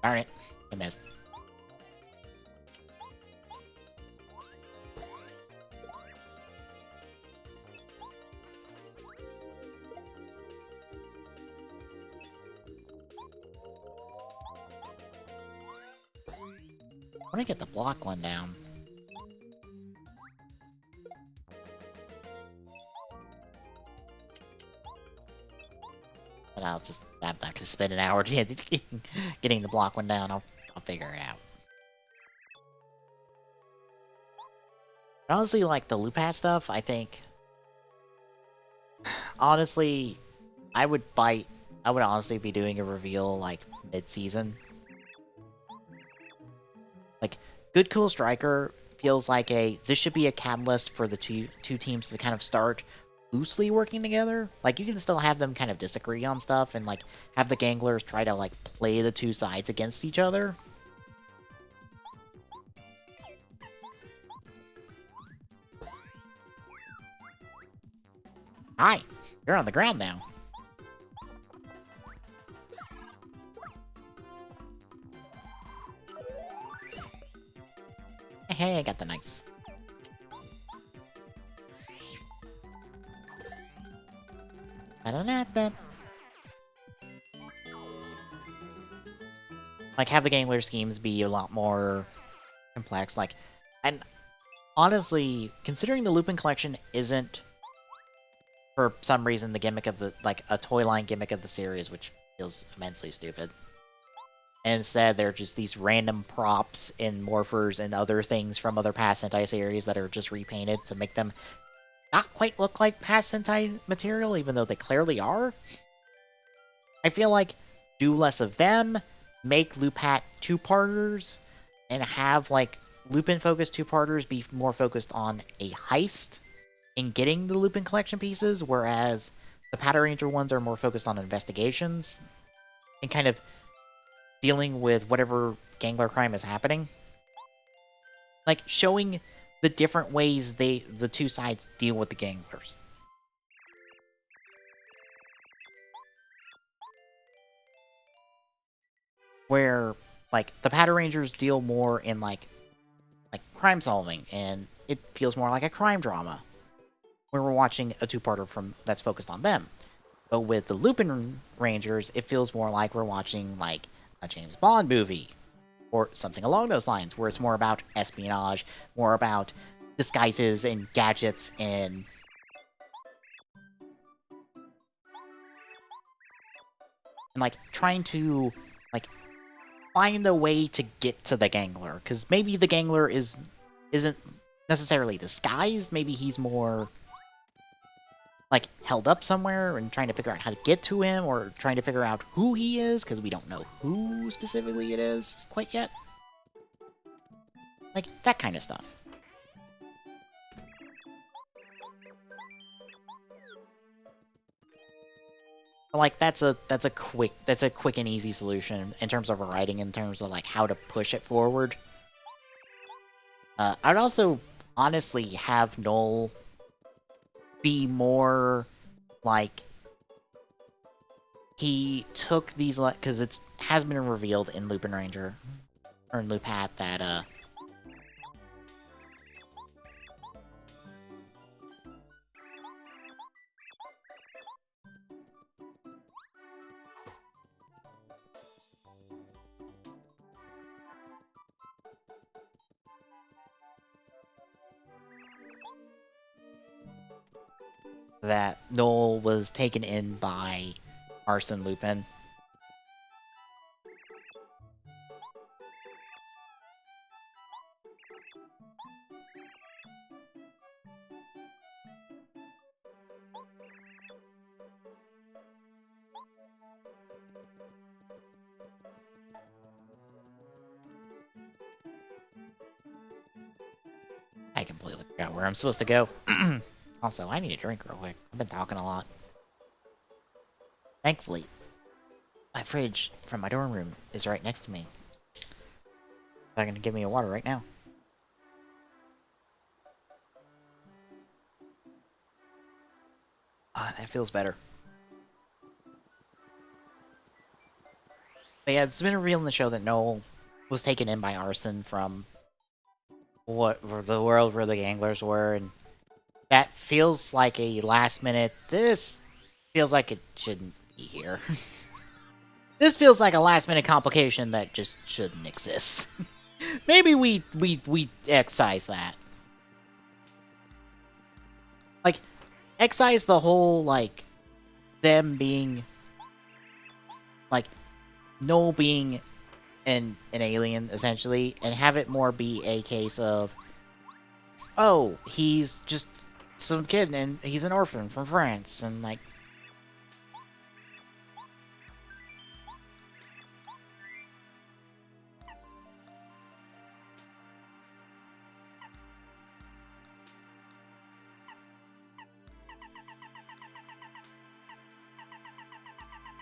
Darn it. I missed. I want to get the block one down. But I'm not gonna spend an hour getting the block one down. I'll figure it out. Honestly, like the loop hat stuff, I think honestly I would bite I would honestly be doing a reveal, like, mid-season. Like, Good Cool Striker feels like this should be a catalyst for the two teams to kind of start loosely working together. Like, you can still have them kind of disagree on stuff and, like, have the Ganglers try to, like, play the two sides against each other. Hi, you're on the ground now. Hey, I got the nice. Like, have the Gangler schemes be a lot more complex. Like, and honestly, considering the Lupin collection isn't, for some reason, the gimmick of the, like, a toy line gimmick of the series, which feels immensely stupid. And instead, they're just these random props in Morphers and other things from other past Sentai series that are just repainted to make them not quite look like past Sentai material, even though they clearly are. I feel like do less of them, make Lupat two-parters, and have, like, Lupin-focused two-parters be more focused on a heist in getting the Lupin collection pieces, whereas the Pataranger ones are more focused on investigations and kind of dealing with whatever Gangler crime is happening. Like, showing the different ways the two sides deal with the Ganglers. Where, like, the Patarangers deal more in, like crime solving, and it feels more like a crime drama, where we're watching a two-parter that's focused on them. But with the Lupin Rangers, it feels more like we're watching, like, a James Bond movie, or something along those lines, where it's more about espionage, more about disguises and gadgets and like trying to, like, find a way to get to the Gangler, because maybe the Gangler isn't necessarily disguised. Maybe he's more, like, held up somewhere and trying to figure out how to get to him, or trying to figure out who he is, because we don't know who specifically it is quite yet. Like, that kind of stuff. Like, that's a quick and easy solution in terms of writing, in terms of, like, how to push it forward. I'd also honestly have Noel be more like, he took these, because it has been revealed in Lupin Ranger, or in Lupat, that that Noel was taken in by Arsene Lupin. I completely forgot where I'm supposed to go. Also, I need a drink real quick. I've been talking a lot. Thankfully, my fridge from my dorm room is right next to me. They're gonna give me a water right now. Ah, that feels better. But yeah, it's been revealed in the show that Noel was taken in by Arsene from the world where the Ganglers were, and that feels like a last minute. This feels like it shouldn't be here. This feels like a last minute complication that just shouldn't exist. Maybe we excise that. Like, excise the whole, like, them being, like, Noel being an alien, essentially, and have it more be a case of, oh, he's just some kid and he's an orphan from France, and, like,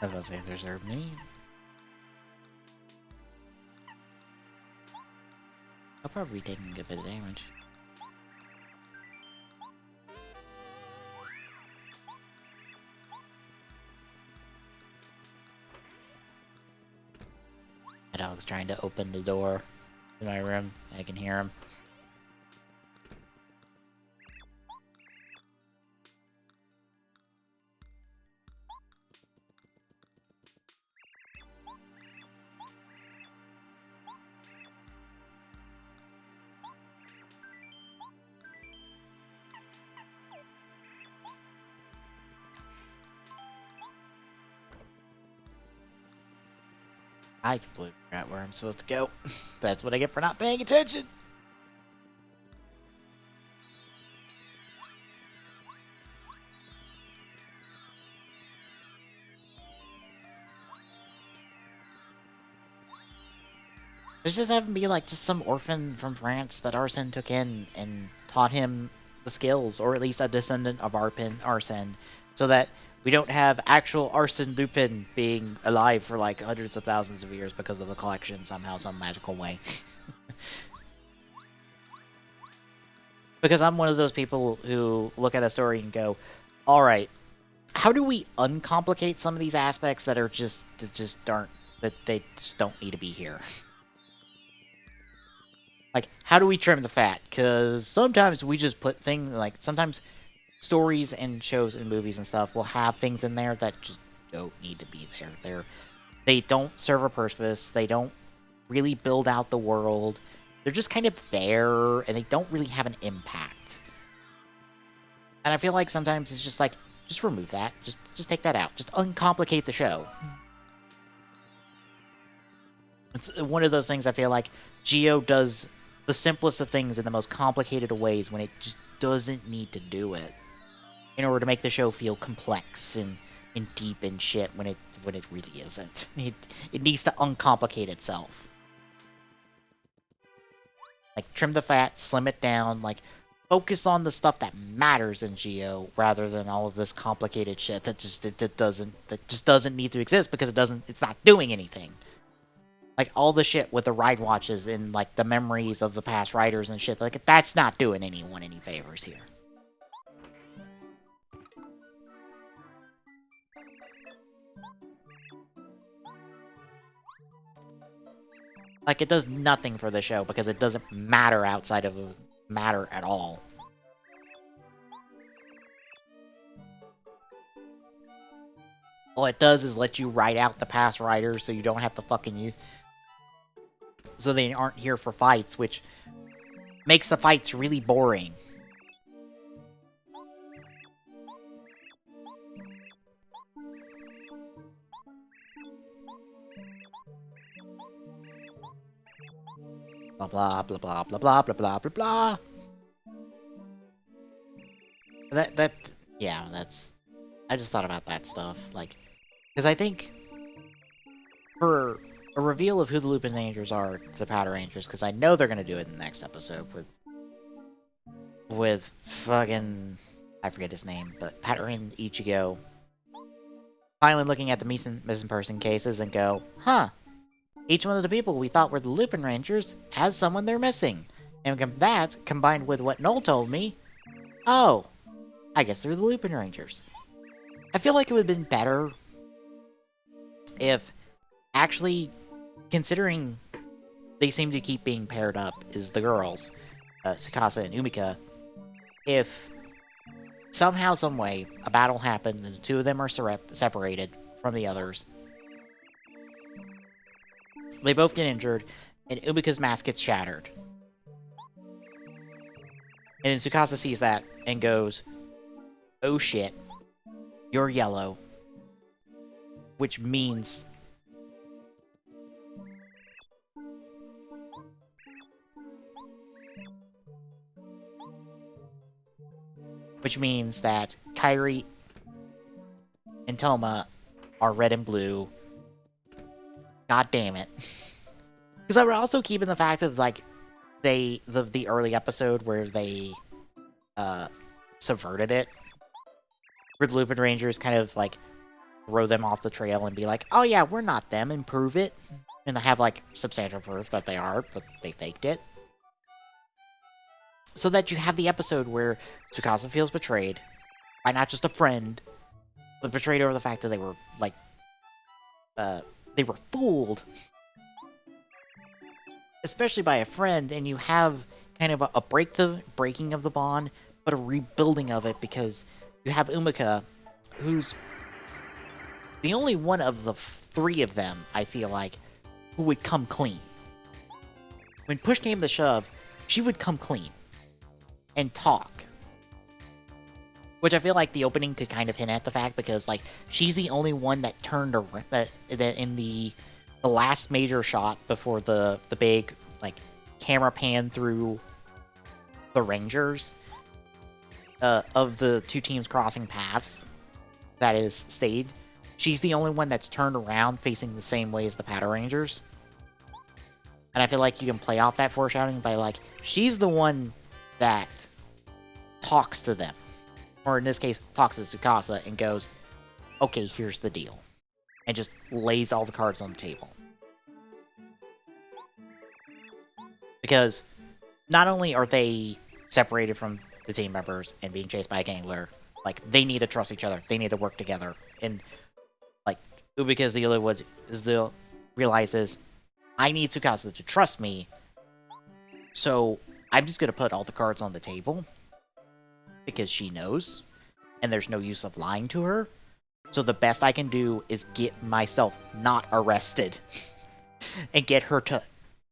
I was about to say, there's our me. I'll probably be taking a good bit of damage. My dog's trying to open the door to my room. I can hear him. I completely forgot where I'm supposed to go. That's what I get for not paying attention. There's just having to be like just some orphan from France that Arsene took in and taught him the skills, or at least a descendant of Arsene, so that we don't have actual Arsene Lupin being alive for like hundreds of thousands of years because of the collection somehow, some magical way. Because I'm one of those people who look at a story and go, alright, how do we uncomplicate some of these aspects that they just don't need to be here? Like, how do we trim the fat? Because sometimes we just put things, like, sometimes stories and shows and movies and stuff will have things in there that just don't need to be there. They don't serve a purpose, they don't really build out the world, they're just kind of there, and they don't really have an impact. And I feel like sometimes it's just like, just remove that, just take that out, just uncomplicate the show. It's one of those things I feel like Geo does the simplest of things in the most complicated of ways when it just doesn't need to do it, in order to make the show feel complex and deep and shit when it really isn't. It needs to uncomplicate itself. Like, trim the fat, slim it down, like, focus on the stuff that matters in Geo rather than all of this complicated shit that just doesn't need to exist because it's not doing anything. Like, all the shit with the ride watches and, like, the memories of the past riders and shit, like, that's not doing anyone any favors here. Like, it does nothing for the show because it doesn't matter outside of the matter at all. All it does is let you ride out the past riders so you don't have to fucking use... So they aren't here for fights, which makes the fights really boring. Blah blah blah blah blah blah blah blah blah blah. Yeah, that's... I just thought about that stuff, like... Because I think... For a reveal of who the Lupin Rangers are, the Powder Rangers, because I know they're gonna do it in the next episode with fucking... I forget his name, but Pattern Ichigo finally looking at the missing person cases and go, huh, each one of the people we thought were the Lupin Rangers has someone they're missing. And that, combined with what Noel told me, oh, I guess they're the Lupin Rangers. I feel like it would have been better if, actually, considering they seem to keep being paired up, is the girls, Tsukasa and Umika, if somehow, someway, a battle happened and the two of them are separated from the others, they both get injured, and Umika's mask gets shattered. And then Tsukasa sees that and goes, oh shit, you're yellow. Which means... that Kairi and Toma are red and blue. God damn it. Because I would also keep in the fact of, like, the early episode where they subverted it, where the Lupin Rangers kind of, like, throw them off the trail and be like, oh yeah, we're not them, and prove it. And have, like, substantial proof that they are, but they faked it. So that you have the episode where Tsukasa feels betrayed by not just a friend, but betrayed over the fact that they were, like, they were fooled. Especially by a friend, and you have kind of a breaking of the bond, but a rebuilding of it, because you have Umika, who's the only one of the three of them, I feel like, who would come clean. When push came to shove, she would come clean and talk. Which I feel like the opening could kind of hint at the fact, because, like, she's the only one that turned around, that in the last major shot before the big, like, camera pan through the Rangers, of the two teams crossing paths, that is stayed, she's the only one that's turned around facing the same way as the Powder Rangers. And I feel like you can play off that foreshadowing by, like, she's the one that talks to them. Or in this case, talks to Tsukasa and goes, okay, here's the deal. And just lays all the cards on the table. Because not only are they separated from the team members and being chased by a gangler, like, they need to trust each other. They need to work together. And, like, Ubika realizes, I need Tsukasa to trust me, so I'm just going to put all the cards on the table. Because she knows, and there's no use of lying to her. So the best I can do is get myself not arrested. And get her to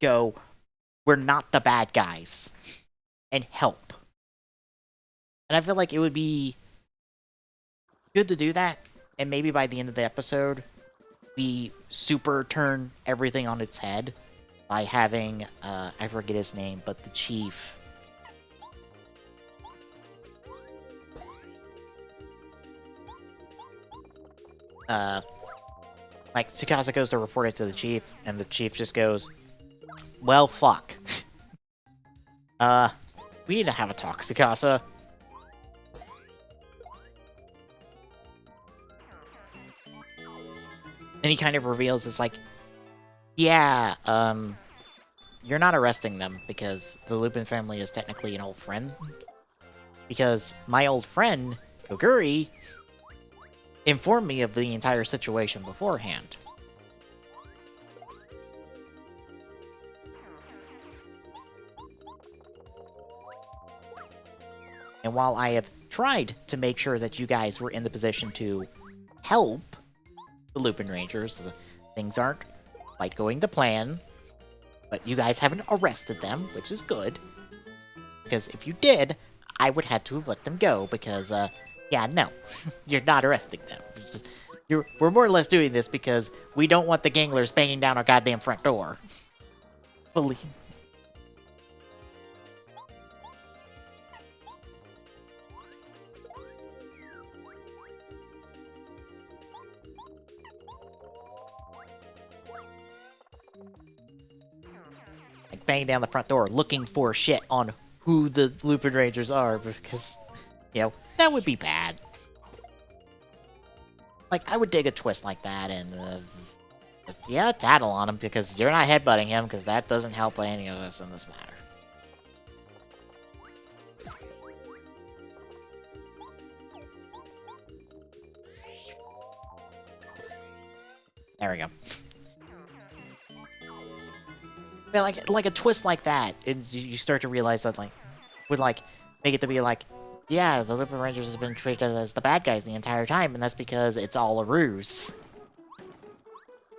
go, we're not the bad guys. And help. And I feel like it would be good to do that. And maybe by the end of the episode, we super turn everything on its head. By having, I forget his name, but the chief... like, Tsukasa goes to report it to the chief, and the chief just goes, well, fuck. We need to have a talk, Tsukasa. And he kind of reveals, it's like, yeah, you're not arresting them, because the Lupin family is technically an old friend. Because my old friend, Koguri, informed me of the entire situation beforehand. And while I have tried to make sure that you guys were in the position to help the Lupin Rangers, things aren't quite going to plan, but you guys haven't arrested them, which is good. Because if you did, I would have to have let them go, because, yeah, no, you're not arresting them. We're more or less doing this because we don't want the ganglers banging down our goddamn front door. Believe. Like, banging down the front door, looking for shit on who the Lupin Rangers are, because, you know, that would be bad. Like, I would dig a twist like that, and, yeah, tattle on him, because you're not headbutting him, because that doesn't help any of us in this matter. There we go. But like a twist like that, you start to realize that, like, would, like, make it to be like, yeah, the Lupin Rangers have been treated as the bad guys the entire time, and that's because it's all a ruse.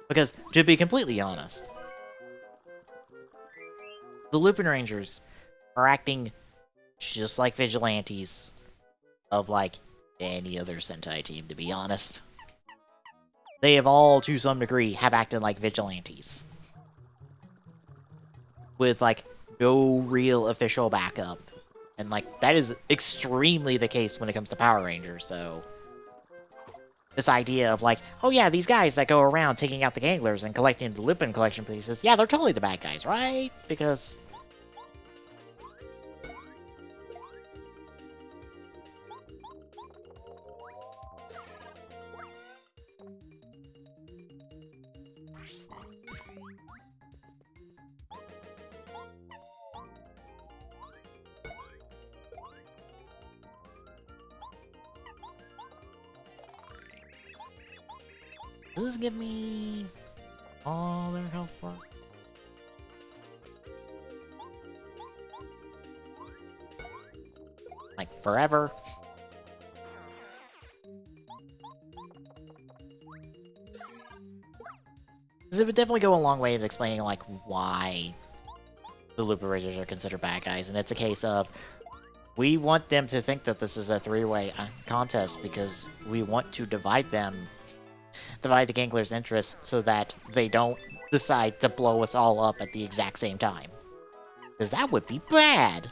Because, to be completely honest, the Lupin Rangers are acting just like vigilantes of, like, any other Sentai team, to be honest. They have all, to some degree, have acted like vigilantes. With, like, no real official backup. And, like, that is extremely the case when it comes to Power Rangers, so... This idea of, like, oh yeah, these guys that go around taking out the ganglers and collecting the Lupin collection pieces, yeah, they're totally the bad guys, right? Because... Does this give me all their health bar? Like, forever? This would definitely go a long way of explaining, like, why the Looper Raiders are considered bad guys, and it's a case of, we want them to think that this is a three-way contest because we want to divide the Ganglers' interests so that they don't decide to blow us all up at the exact same time. Because that would be bad!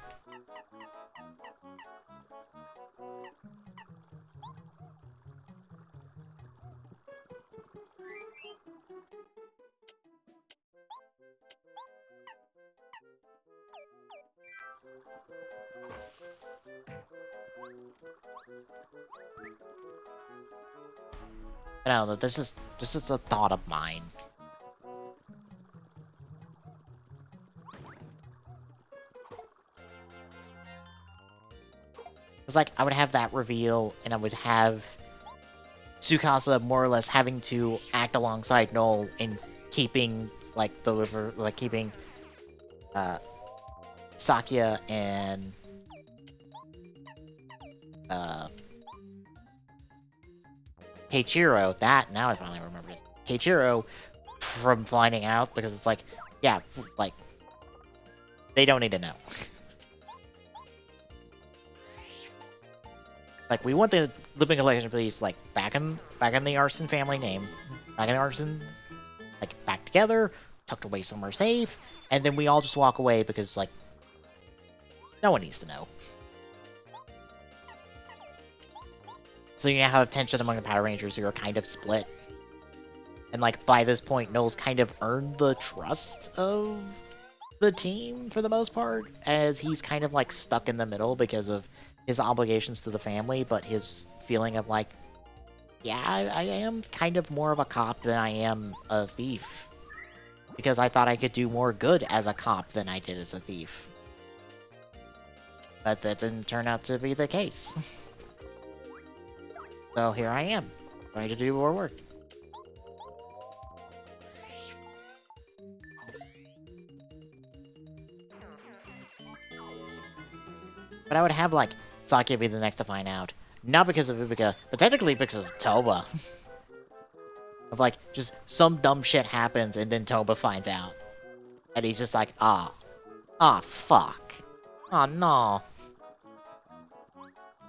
I don't know, this is a thought of mine. It's like, I would have that reveal, and I would have Tsukasa more or less having to act alongside Null in keeping, like, keeping, Sakuya and, Keiichiro, now I finally remember this. Keiichiro from finding out, because it's like, yeah, like, they don't need to know. Like, we want the Looping Collection Police, like, back in the Arson family name, back in the Arson, like, back together, tucked away somewhere safe, and then we all just walk away because, like, no one needs to know. So you have tension among the Power Rangers who are kind of split. And, like, by this point, Null's kind of earned the trust of the team, for the most part, as he's kind of, like, stuck in the middle because of his obligations to the family, but his feeling of, like, yeah, I am kind of more of a cop than I am a thief. Because I thought I could do more good as a cop than I did as a thief. But that didn't turn out to be the case. So here I am, trying to do more work. But I would have, like, Sakuya be the next to find out. Not because of Ubika, but technically because of Toba. Of, like, just some dumb shit happens and then Toba finds out. And he's just like, fuck. Oh, no.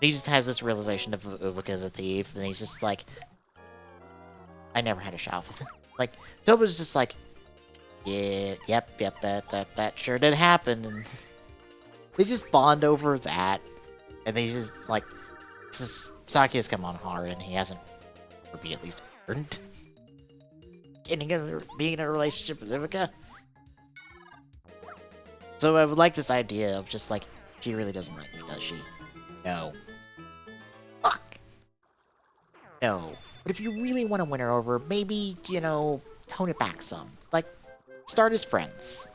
He just has this realization of Ubika's a thief, and he's just like, I never had a shot with him. Like, Toba's just like, yeah, yep, that sure did happen, and they just bond over that, and they just, like, Sakuya's come on hard, and he hasn't, or be at least earned, being in a relationship with Ubika. So I would like this idea of just, like, she really doesn't like me, does she? No. Fuck! No. But if you really want to win her over, maybe, you know, tone it back some. Like, start as friends.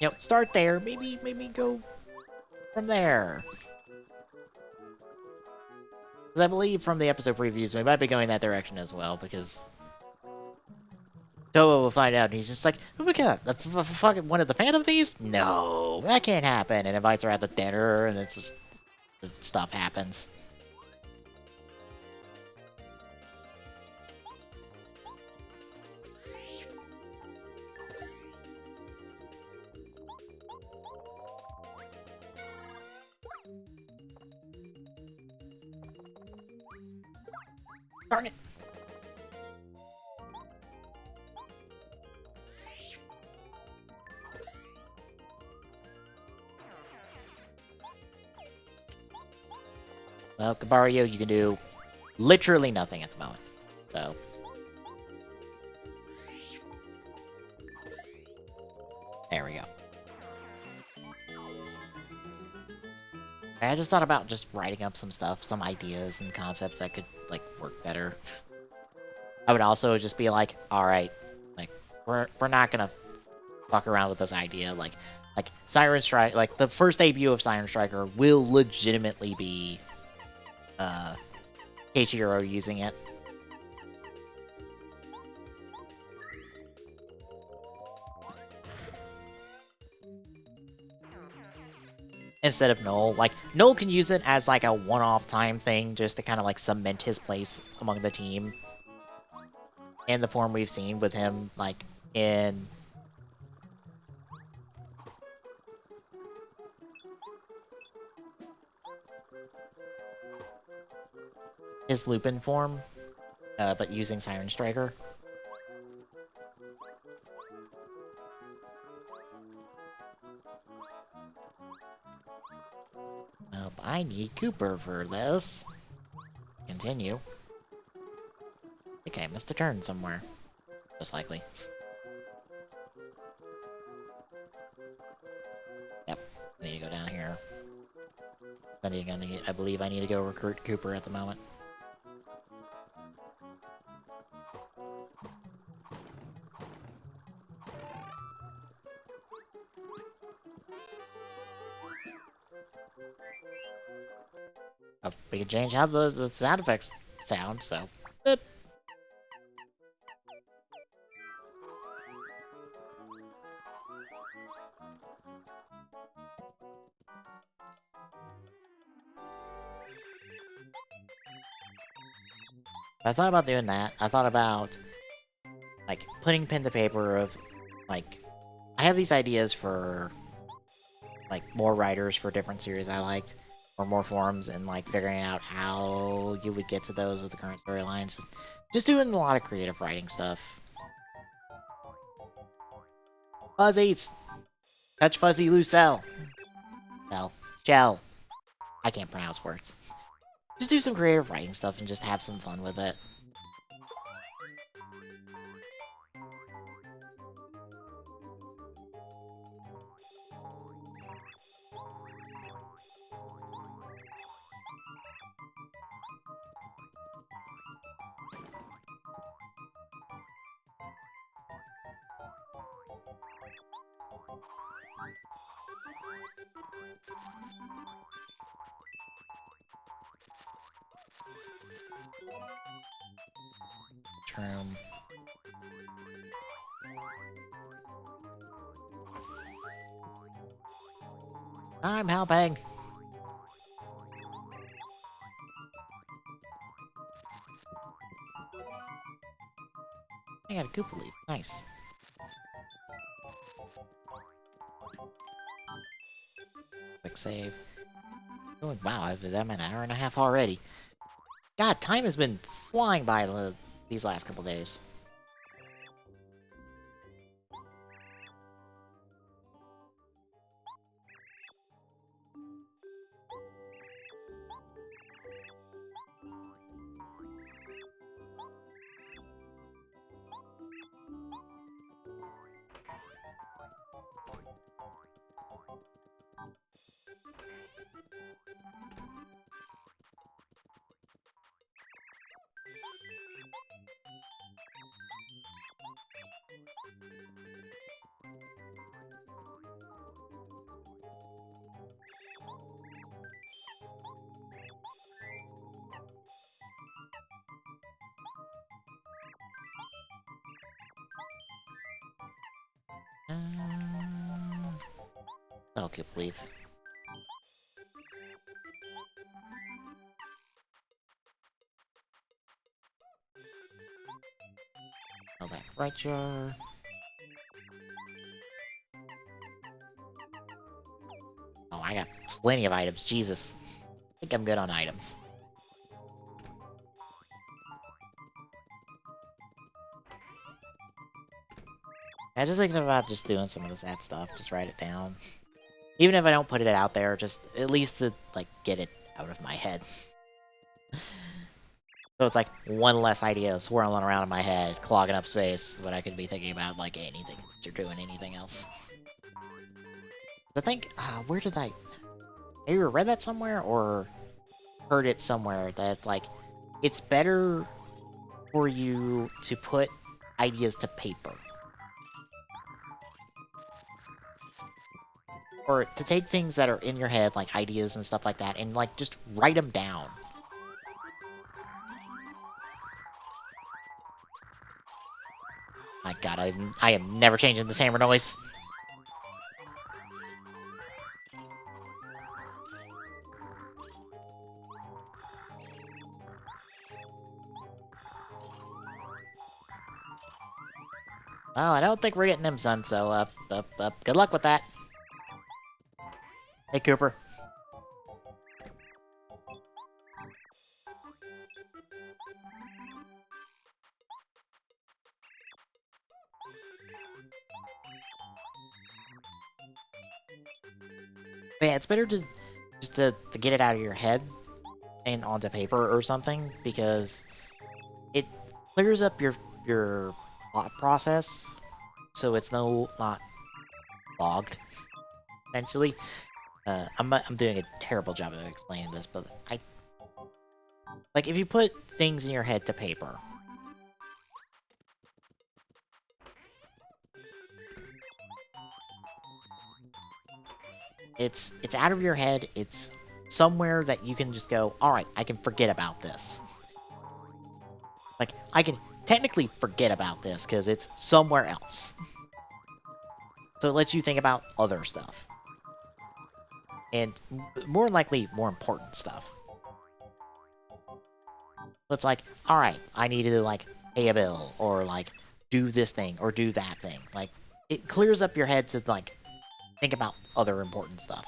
You know, start there, maybe go from there. Because I believe from the episode previews, we might be going that direction as well, because Toba will find out, and he's just like, oh my god, fucking one of the Phantom Thieves? No, that can't happen, and invites her out to dinner, and it's just, stuff happens. Darn it. Well, Gabario, you can do literally nothing at the moment, so. There we go. I just thought about just writing up some stuff, some ideas and concepts that could, like, work better. I would also just be like, alright, like, we're not gonna fuck around with this idea, like Siren Strike, like, the first debut of Siren Striker will legitimately be, Keiichiro using it. instead of Noel. Like, Noel can use it as like a one-off time thing just to kind of like cement his place among the team. In the form we've seen with him, like, in... his Lupin form, but using Siren Striker. I need Cooper for this. Continue. Okay, I missed a turn somewhere. Most likely. Yep, I need to go down here. I believe I need to go recruit Cooper at the moment. We can change how the sound effects sound, so... I thought about doing that. I thought about, like, putting pen to paper of, like... I have these ideas for, like, more writers for different series I liked, or more forums, and, like, figuring out how you would get to those with the current storylines. Just doing a lot of creative writing stuff. Fuzzies! Touch Fuzzy Lucelle! Shell. I can't pronounce words. Just do some creative writing stuff and just have some fun with it. Room. I'm helping. I got a Koopa Leaf. Nice. Quick save. Oh, wow, I'm an hour and a half already. God, time has been flying by these last couple days. Oh, Koopa Leaf. Oh, that right jar. Oh, I got plenty of items. Jesus. I think I'm good on items. I just thinking about just doing some of the sad stuff. Just write it down. Even if I don't put it out there, just at least to, like, get it out of my head. So it's like one less idea swirling around in my head, clogging up space when I could be thinking about, like, anything or doing anything else. I think, where did I either read that somewhere or heard it somewhere that, like, it's better for you to put ideas to paper. Or to take things that are in your head, like ideas and stuff like that, and, like, just write them down. My god, I am never changing this hammer noise. Well, I don't think we're getting him, son, so, good luck with that. Hey, Cooper. But yeah, it's better to just to get it out of your head and onto paper or something, because it clears up your thought process, so it's not bogged, essentially. I'm doing a terrible job of explaining this, but like, if you put things in your head to paper, it's out of your head, it's somewhere that you can just go, alright, I can forget about this. Like, I can technically forget about this, because it's somewhere else. So it lets you think about other stuff. And more likely, more important stuff. So it's like, alright, I need to, like, pay a bill, or, like, do this thing, or do that thing. Like, it clears up your head to, like, think about other important stuff.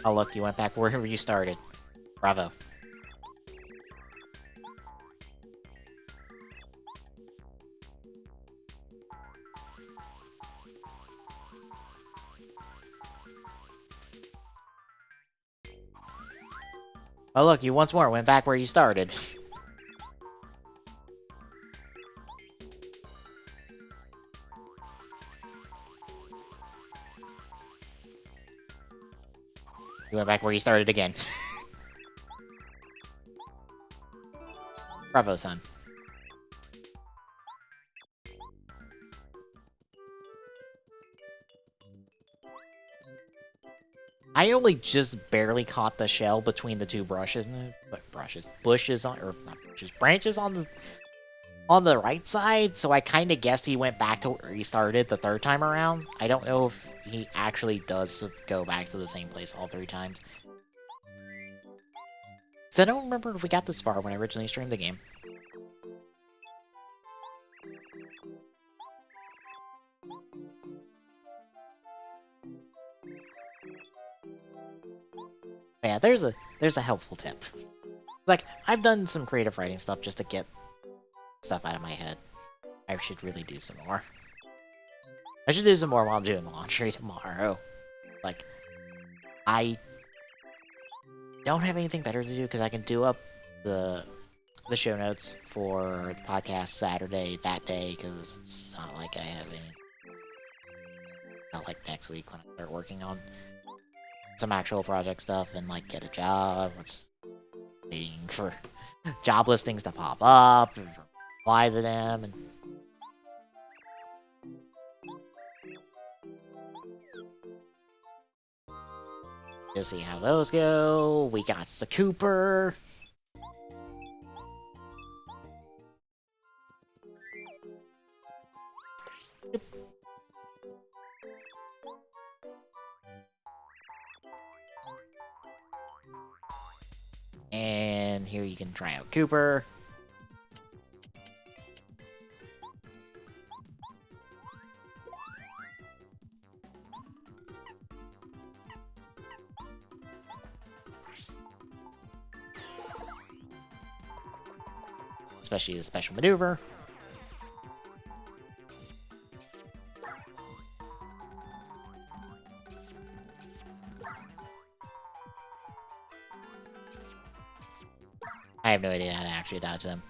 Oh look, you went back wherever you started. Bravo. Oh look, you once more went back where you started. You went back where you started again. Bravo, son. I only just barely caught the shell between the two brushes, bushes on, or not bushes, branches on the right side, so I kind of guessed he went back to where he started the third time around. I don't know if he actually does go back to the same place all 3 times. So I don't remember if we got this far when I originally streamed the game. But yeah, there's a helpful tip. Like, I've done some creative writing stuff just to get stuff out of my head. I should really do some more. I should do some more while I'm doing laundry tomorrow. Like, I don't have anything better to do because I can do up the show notes for the podcast Saturday that day, because it's not like I have any. Not like next week when I start working on some actual project stuff and like get a job, which is waiting for job listings to pop up and reply to them and. Just see how those go. We got the Cooper. And here you can try out Cooper. Especially the special maneuver. I have no idea how to actually dodge them.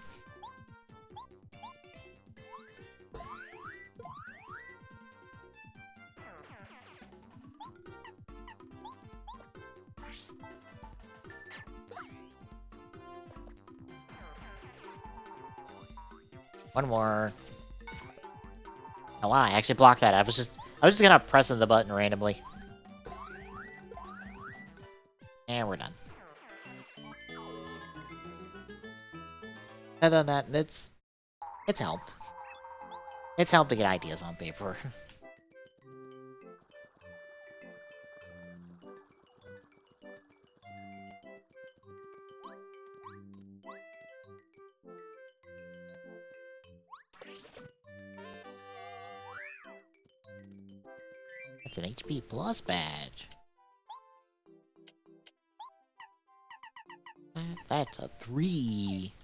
One more. Oh wow, I actually blocked that. I was just gonna press the button randomly. And we're done. Other than that, it's helped. It's helped to get ideas on paper. It's an HP plus badge. That's a 3.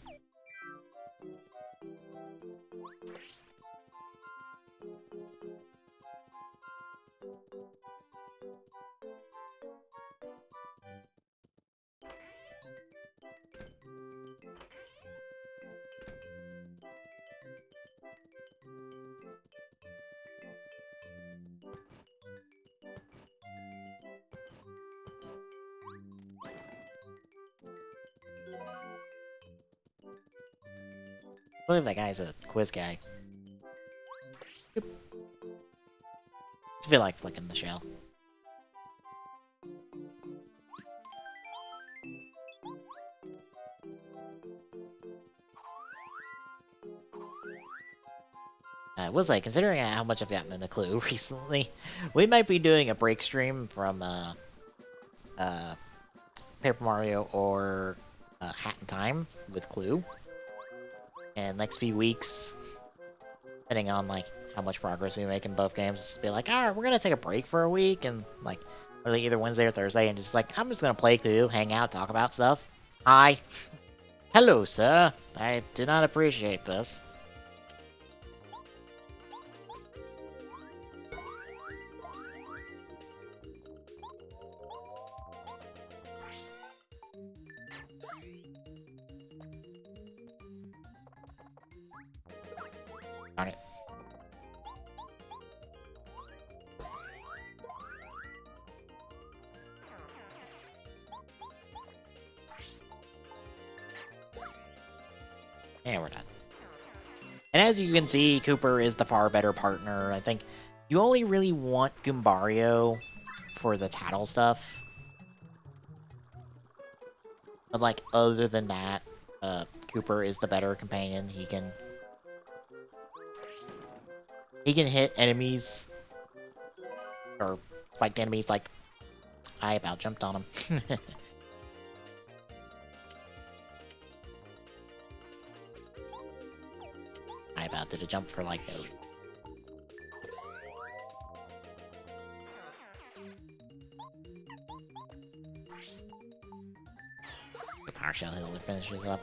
I believe that guy's a quiz guy. Yep. I feel like flicking the shell. I was like, considering how much I've gotten in the Clue recently, we might be doing a break stream from Paper Mario or Hat in Time with Clue. And next few weeks, depending on like how much progress we make in both games, just be like, alright, we're gonna take a break for a week and like either Wednesday or Thursday, and just like I'm just gonna play Clue, hang out, talk about stuff. Hi. Hello, sir. I do not appreciate this. Darn it. And we're done. And as you can see, Cooper is the far better partner. I think you only really want Goombario for the tattle stuff. But like, other than that, Cooper is the better companion. He can hit enemies, or spiked enemies, like, I about jumped on him. I about did a jump for, like, no. The Partial Heal finishes up.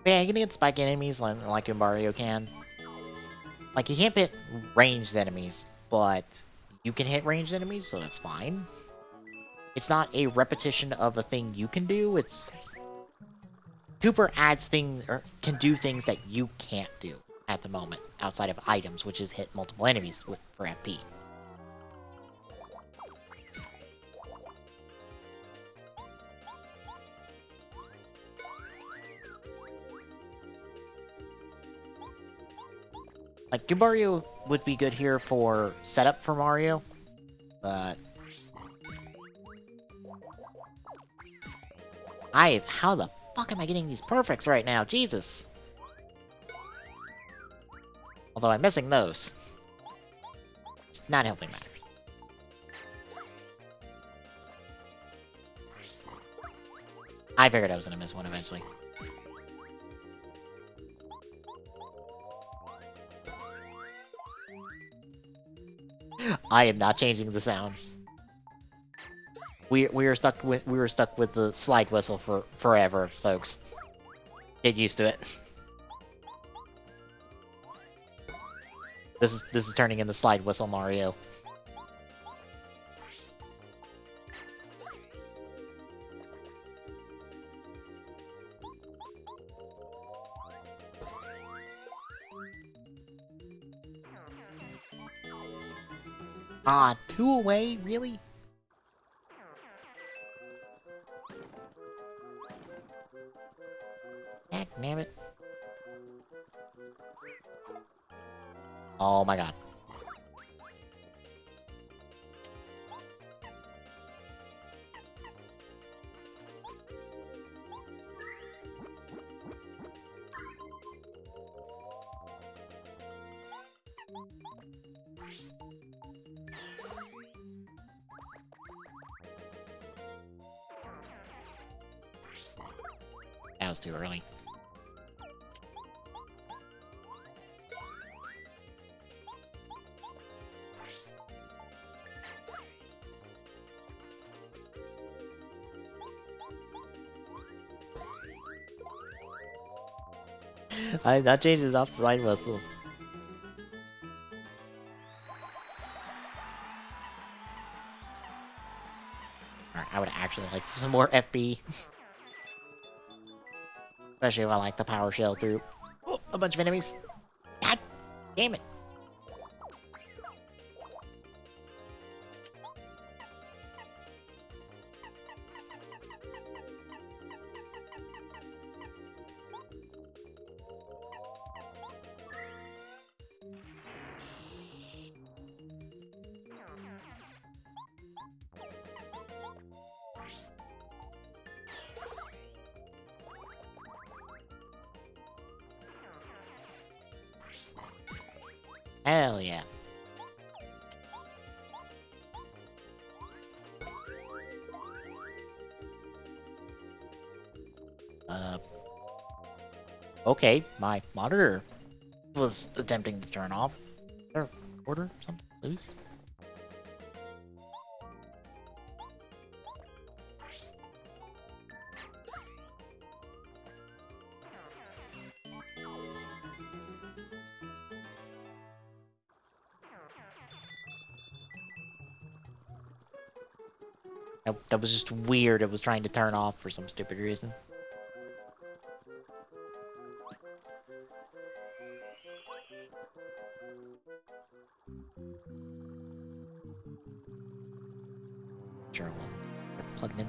But yeah, you can hit spike enemies like Goombario can. Like, you can't hit ranged enemies, but you can hit ranged enemies, so that's fine. It's not a repetition of a thing you can do, it's... Cooper adds things, or can do things that you can't do at the moment, outside of items, which is hit multiple enemies for FP. Like, Goombario would be good here for setup for Mario, but... How the fuck am I getting these perfects right now? Jesus! Although I'm missing those. It's not helping matters. I figured I was gonna miss one eventually. I am not changing the sound. We were stuck with the slide whistle for forever, folks. Get used to it. This is turning into slide whistle Mario. Ah, 2 away? Really? Heck, damn it. Oh my god. was too early. That changes off side whistle. Alright, I would actually like some more FP. Especially if I like the power shell through a bunch of enemies. God damn it. Hell yeah. Okay, my monitor was attempting to turn off. Is there a recorder or something loose? That was just weird. It was trying to turn off for some stupid reason. Sure, well, they're plugged in.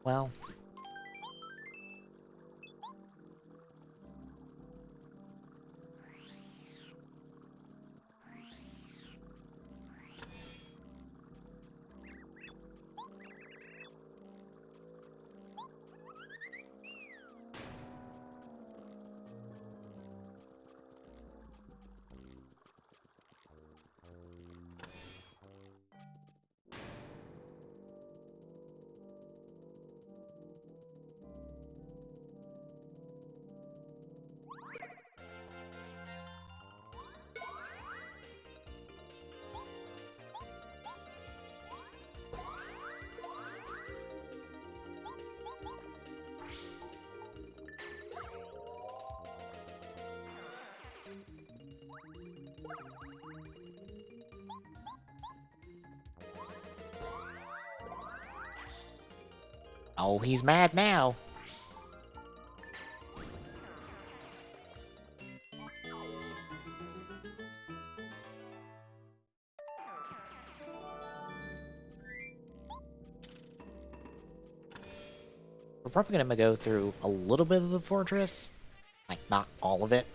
Well. Oh, he's mad now. We're probably gonna go through a little bit of the fortress. Like, not all of it.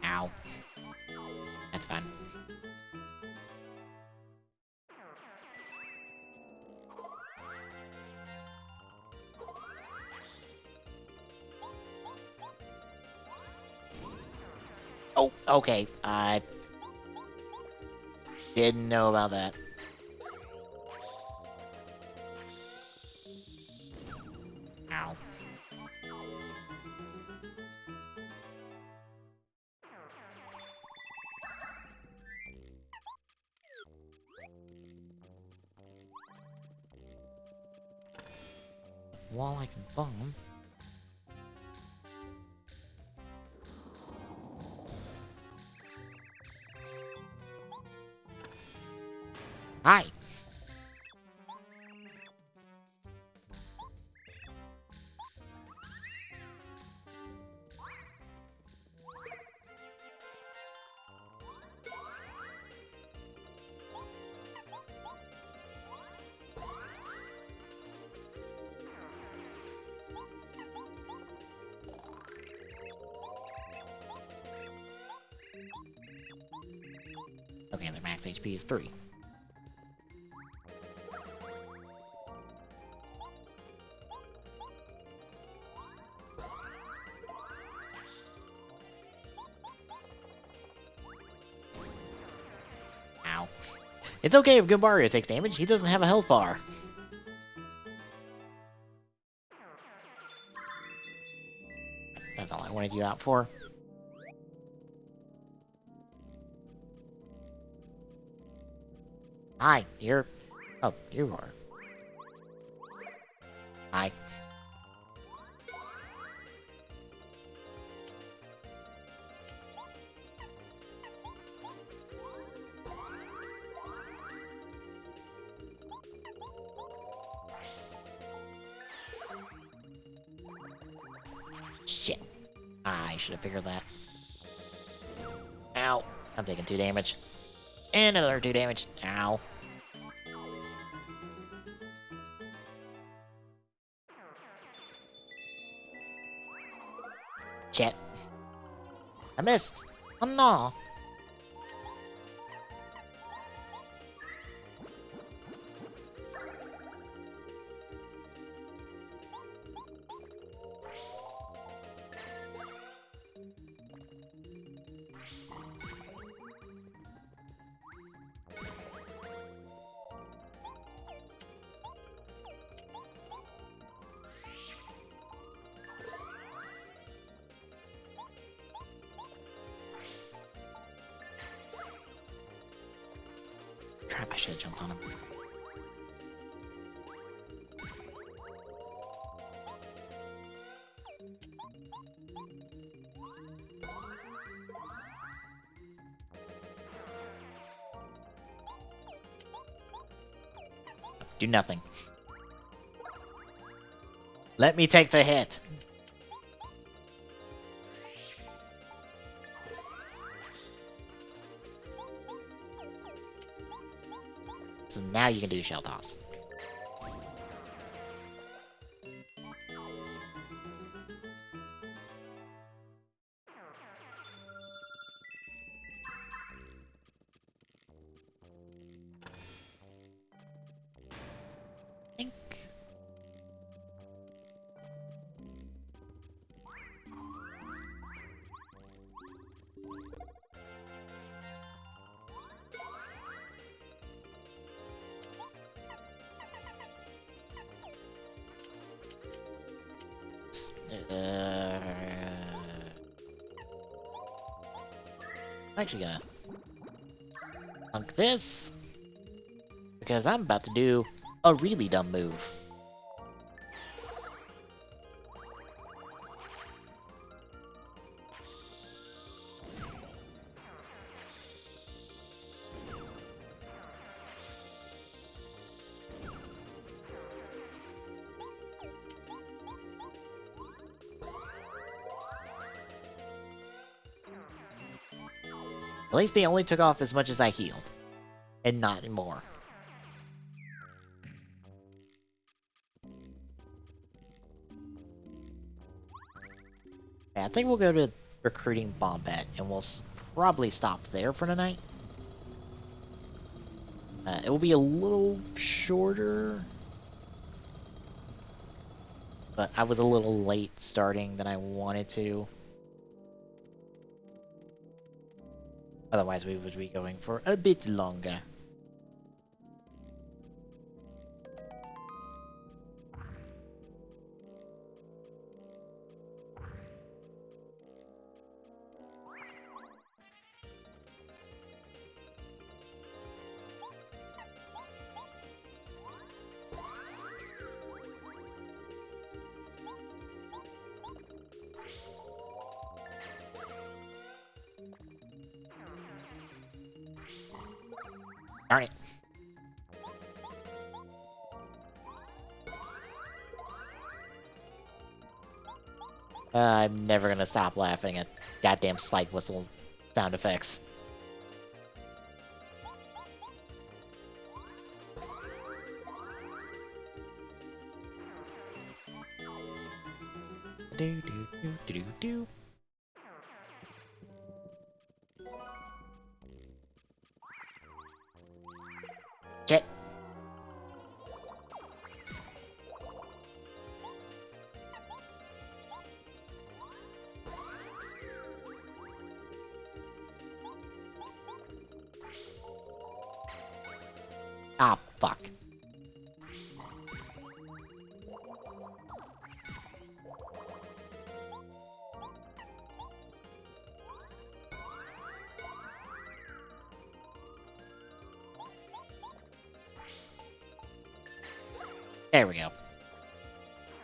Ow. That's fine. Oh, okay. I didn't know about that. Ow. Wall I can bomb. Hi. Okay, their max HP is 3. Ow. It's okay if Goombario takes damage, he doesn't have a health bar. That's all I wanted you out for. Hi, you're... Oh, you are. Hi. Shit. I should have figured that. Ow. I'm taking 2 damage. And another 2 damage. Ow. Shit. I missed. Oh no. Crap, I should have jumped on him. Do nothing. Let me take the hit. So now you can do Shell Toss. Think. I'm actually gonna plunk this because I'm about to do a really dumb move. At least they only took off as much as I healed, and not more. Yeah, I think we'll go to recruiting Bombette, and we'll probably stop there for tonight. It will be a little shorter, but I was a little late starting than I wanted to. Otherwise, we would be going for a bit longer. Darn it. I'm never gonna stop laughing at goddamn slide whistle sound effects. Do do do do do do. Shit. Ah, fuck. There we go.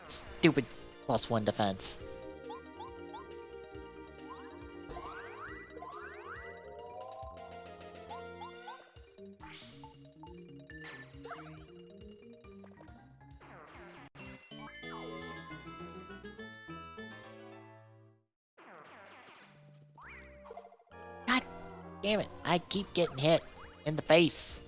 Stupid +1 defense. God damn it, I keep getting hit in the face.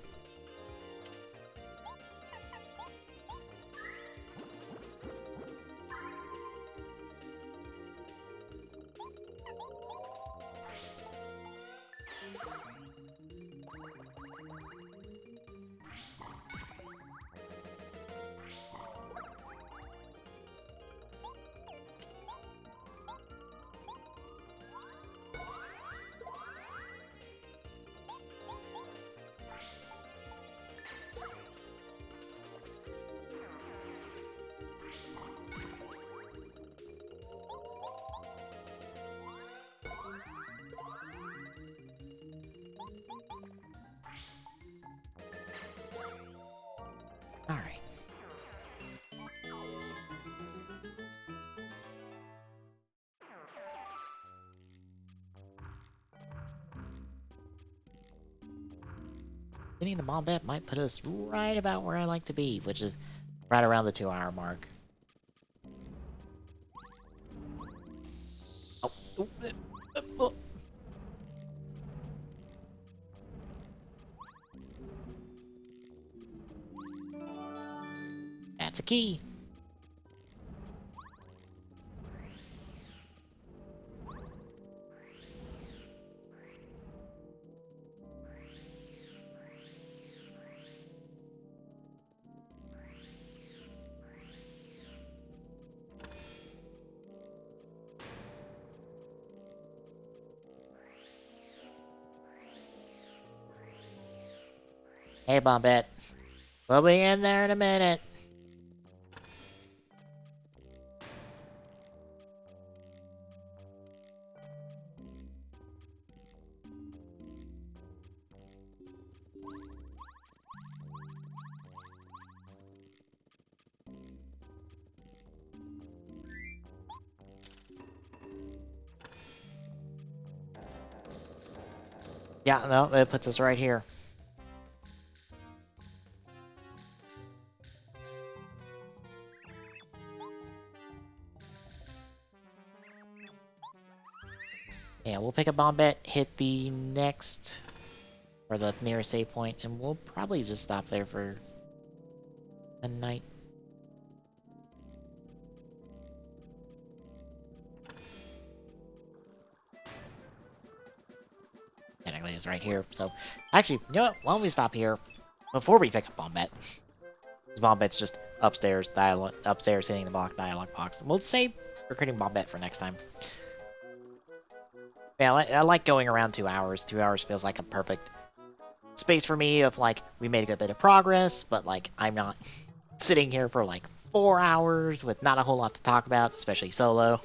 Alright. Getting the Bombette might put us right about where I like to be, which is right around the 2-hour mark. Oh, oh. That's a key. Hey, Bombette. We'll be in there in a minute. Yeah, no, it puts us right here. Yeah, we'll pick a Bombette, hit the next, or the nearest save point, and we'll probably just stop there for a night. Technically, it's right here, so... Actually, you know what? Why don't we stop here before we pick up Bombette? This Bombette's just upstairs, upstairs hitting the block dialogue box. We'll save recruiting Bombette for next time. Yeah, I like going around 2 hours. 2 hours feels like a perfect space for me of, like, we made a good bit of progress, but, like, I'm not sitting here for, like, 4 hours with not a whole lot to talk about, especially solo.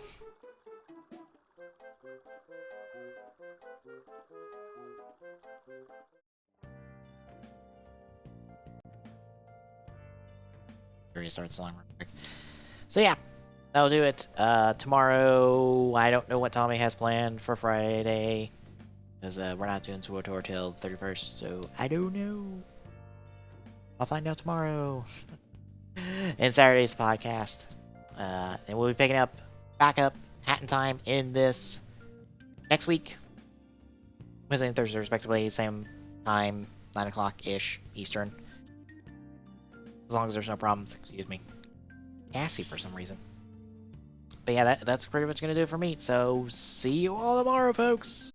Restart the song real quick. So yeah, that'll do it. Tomorrow, I don't know what Tommy has planned for Friday, because we're not doing SWTOR till the 31st, so I don't know. I'll find out tomorrow. And Saturday's the podcast. And we'll be picking up, back up, Hat in Time in this next week. Wednesday and Thursday, respectively, same time, 9 o'clock-ish Eastern. As long as there's no problems, excuse me. Gassy for some reason. But yeah, that's pretty much going to do it for me. So, see you all tomorrow, folks!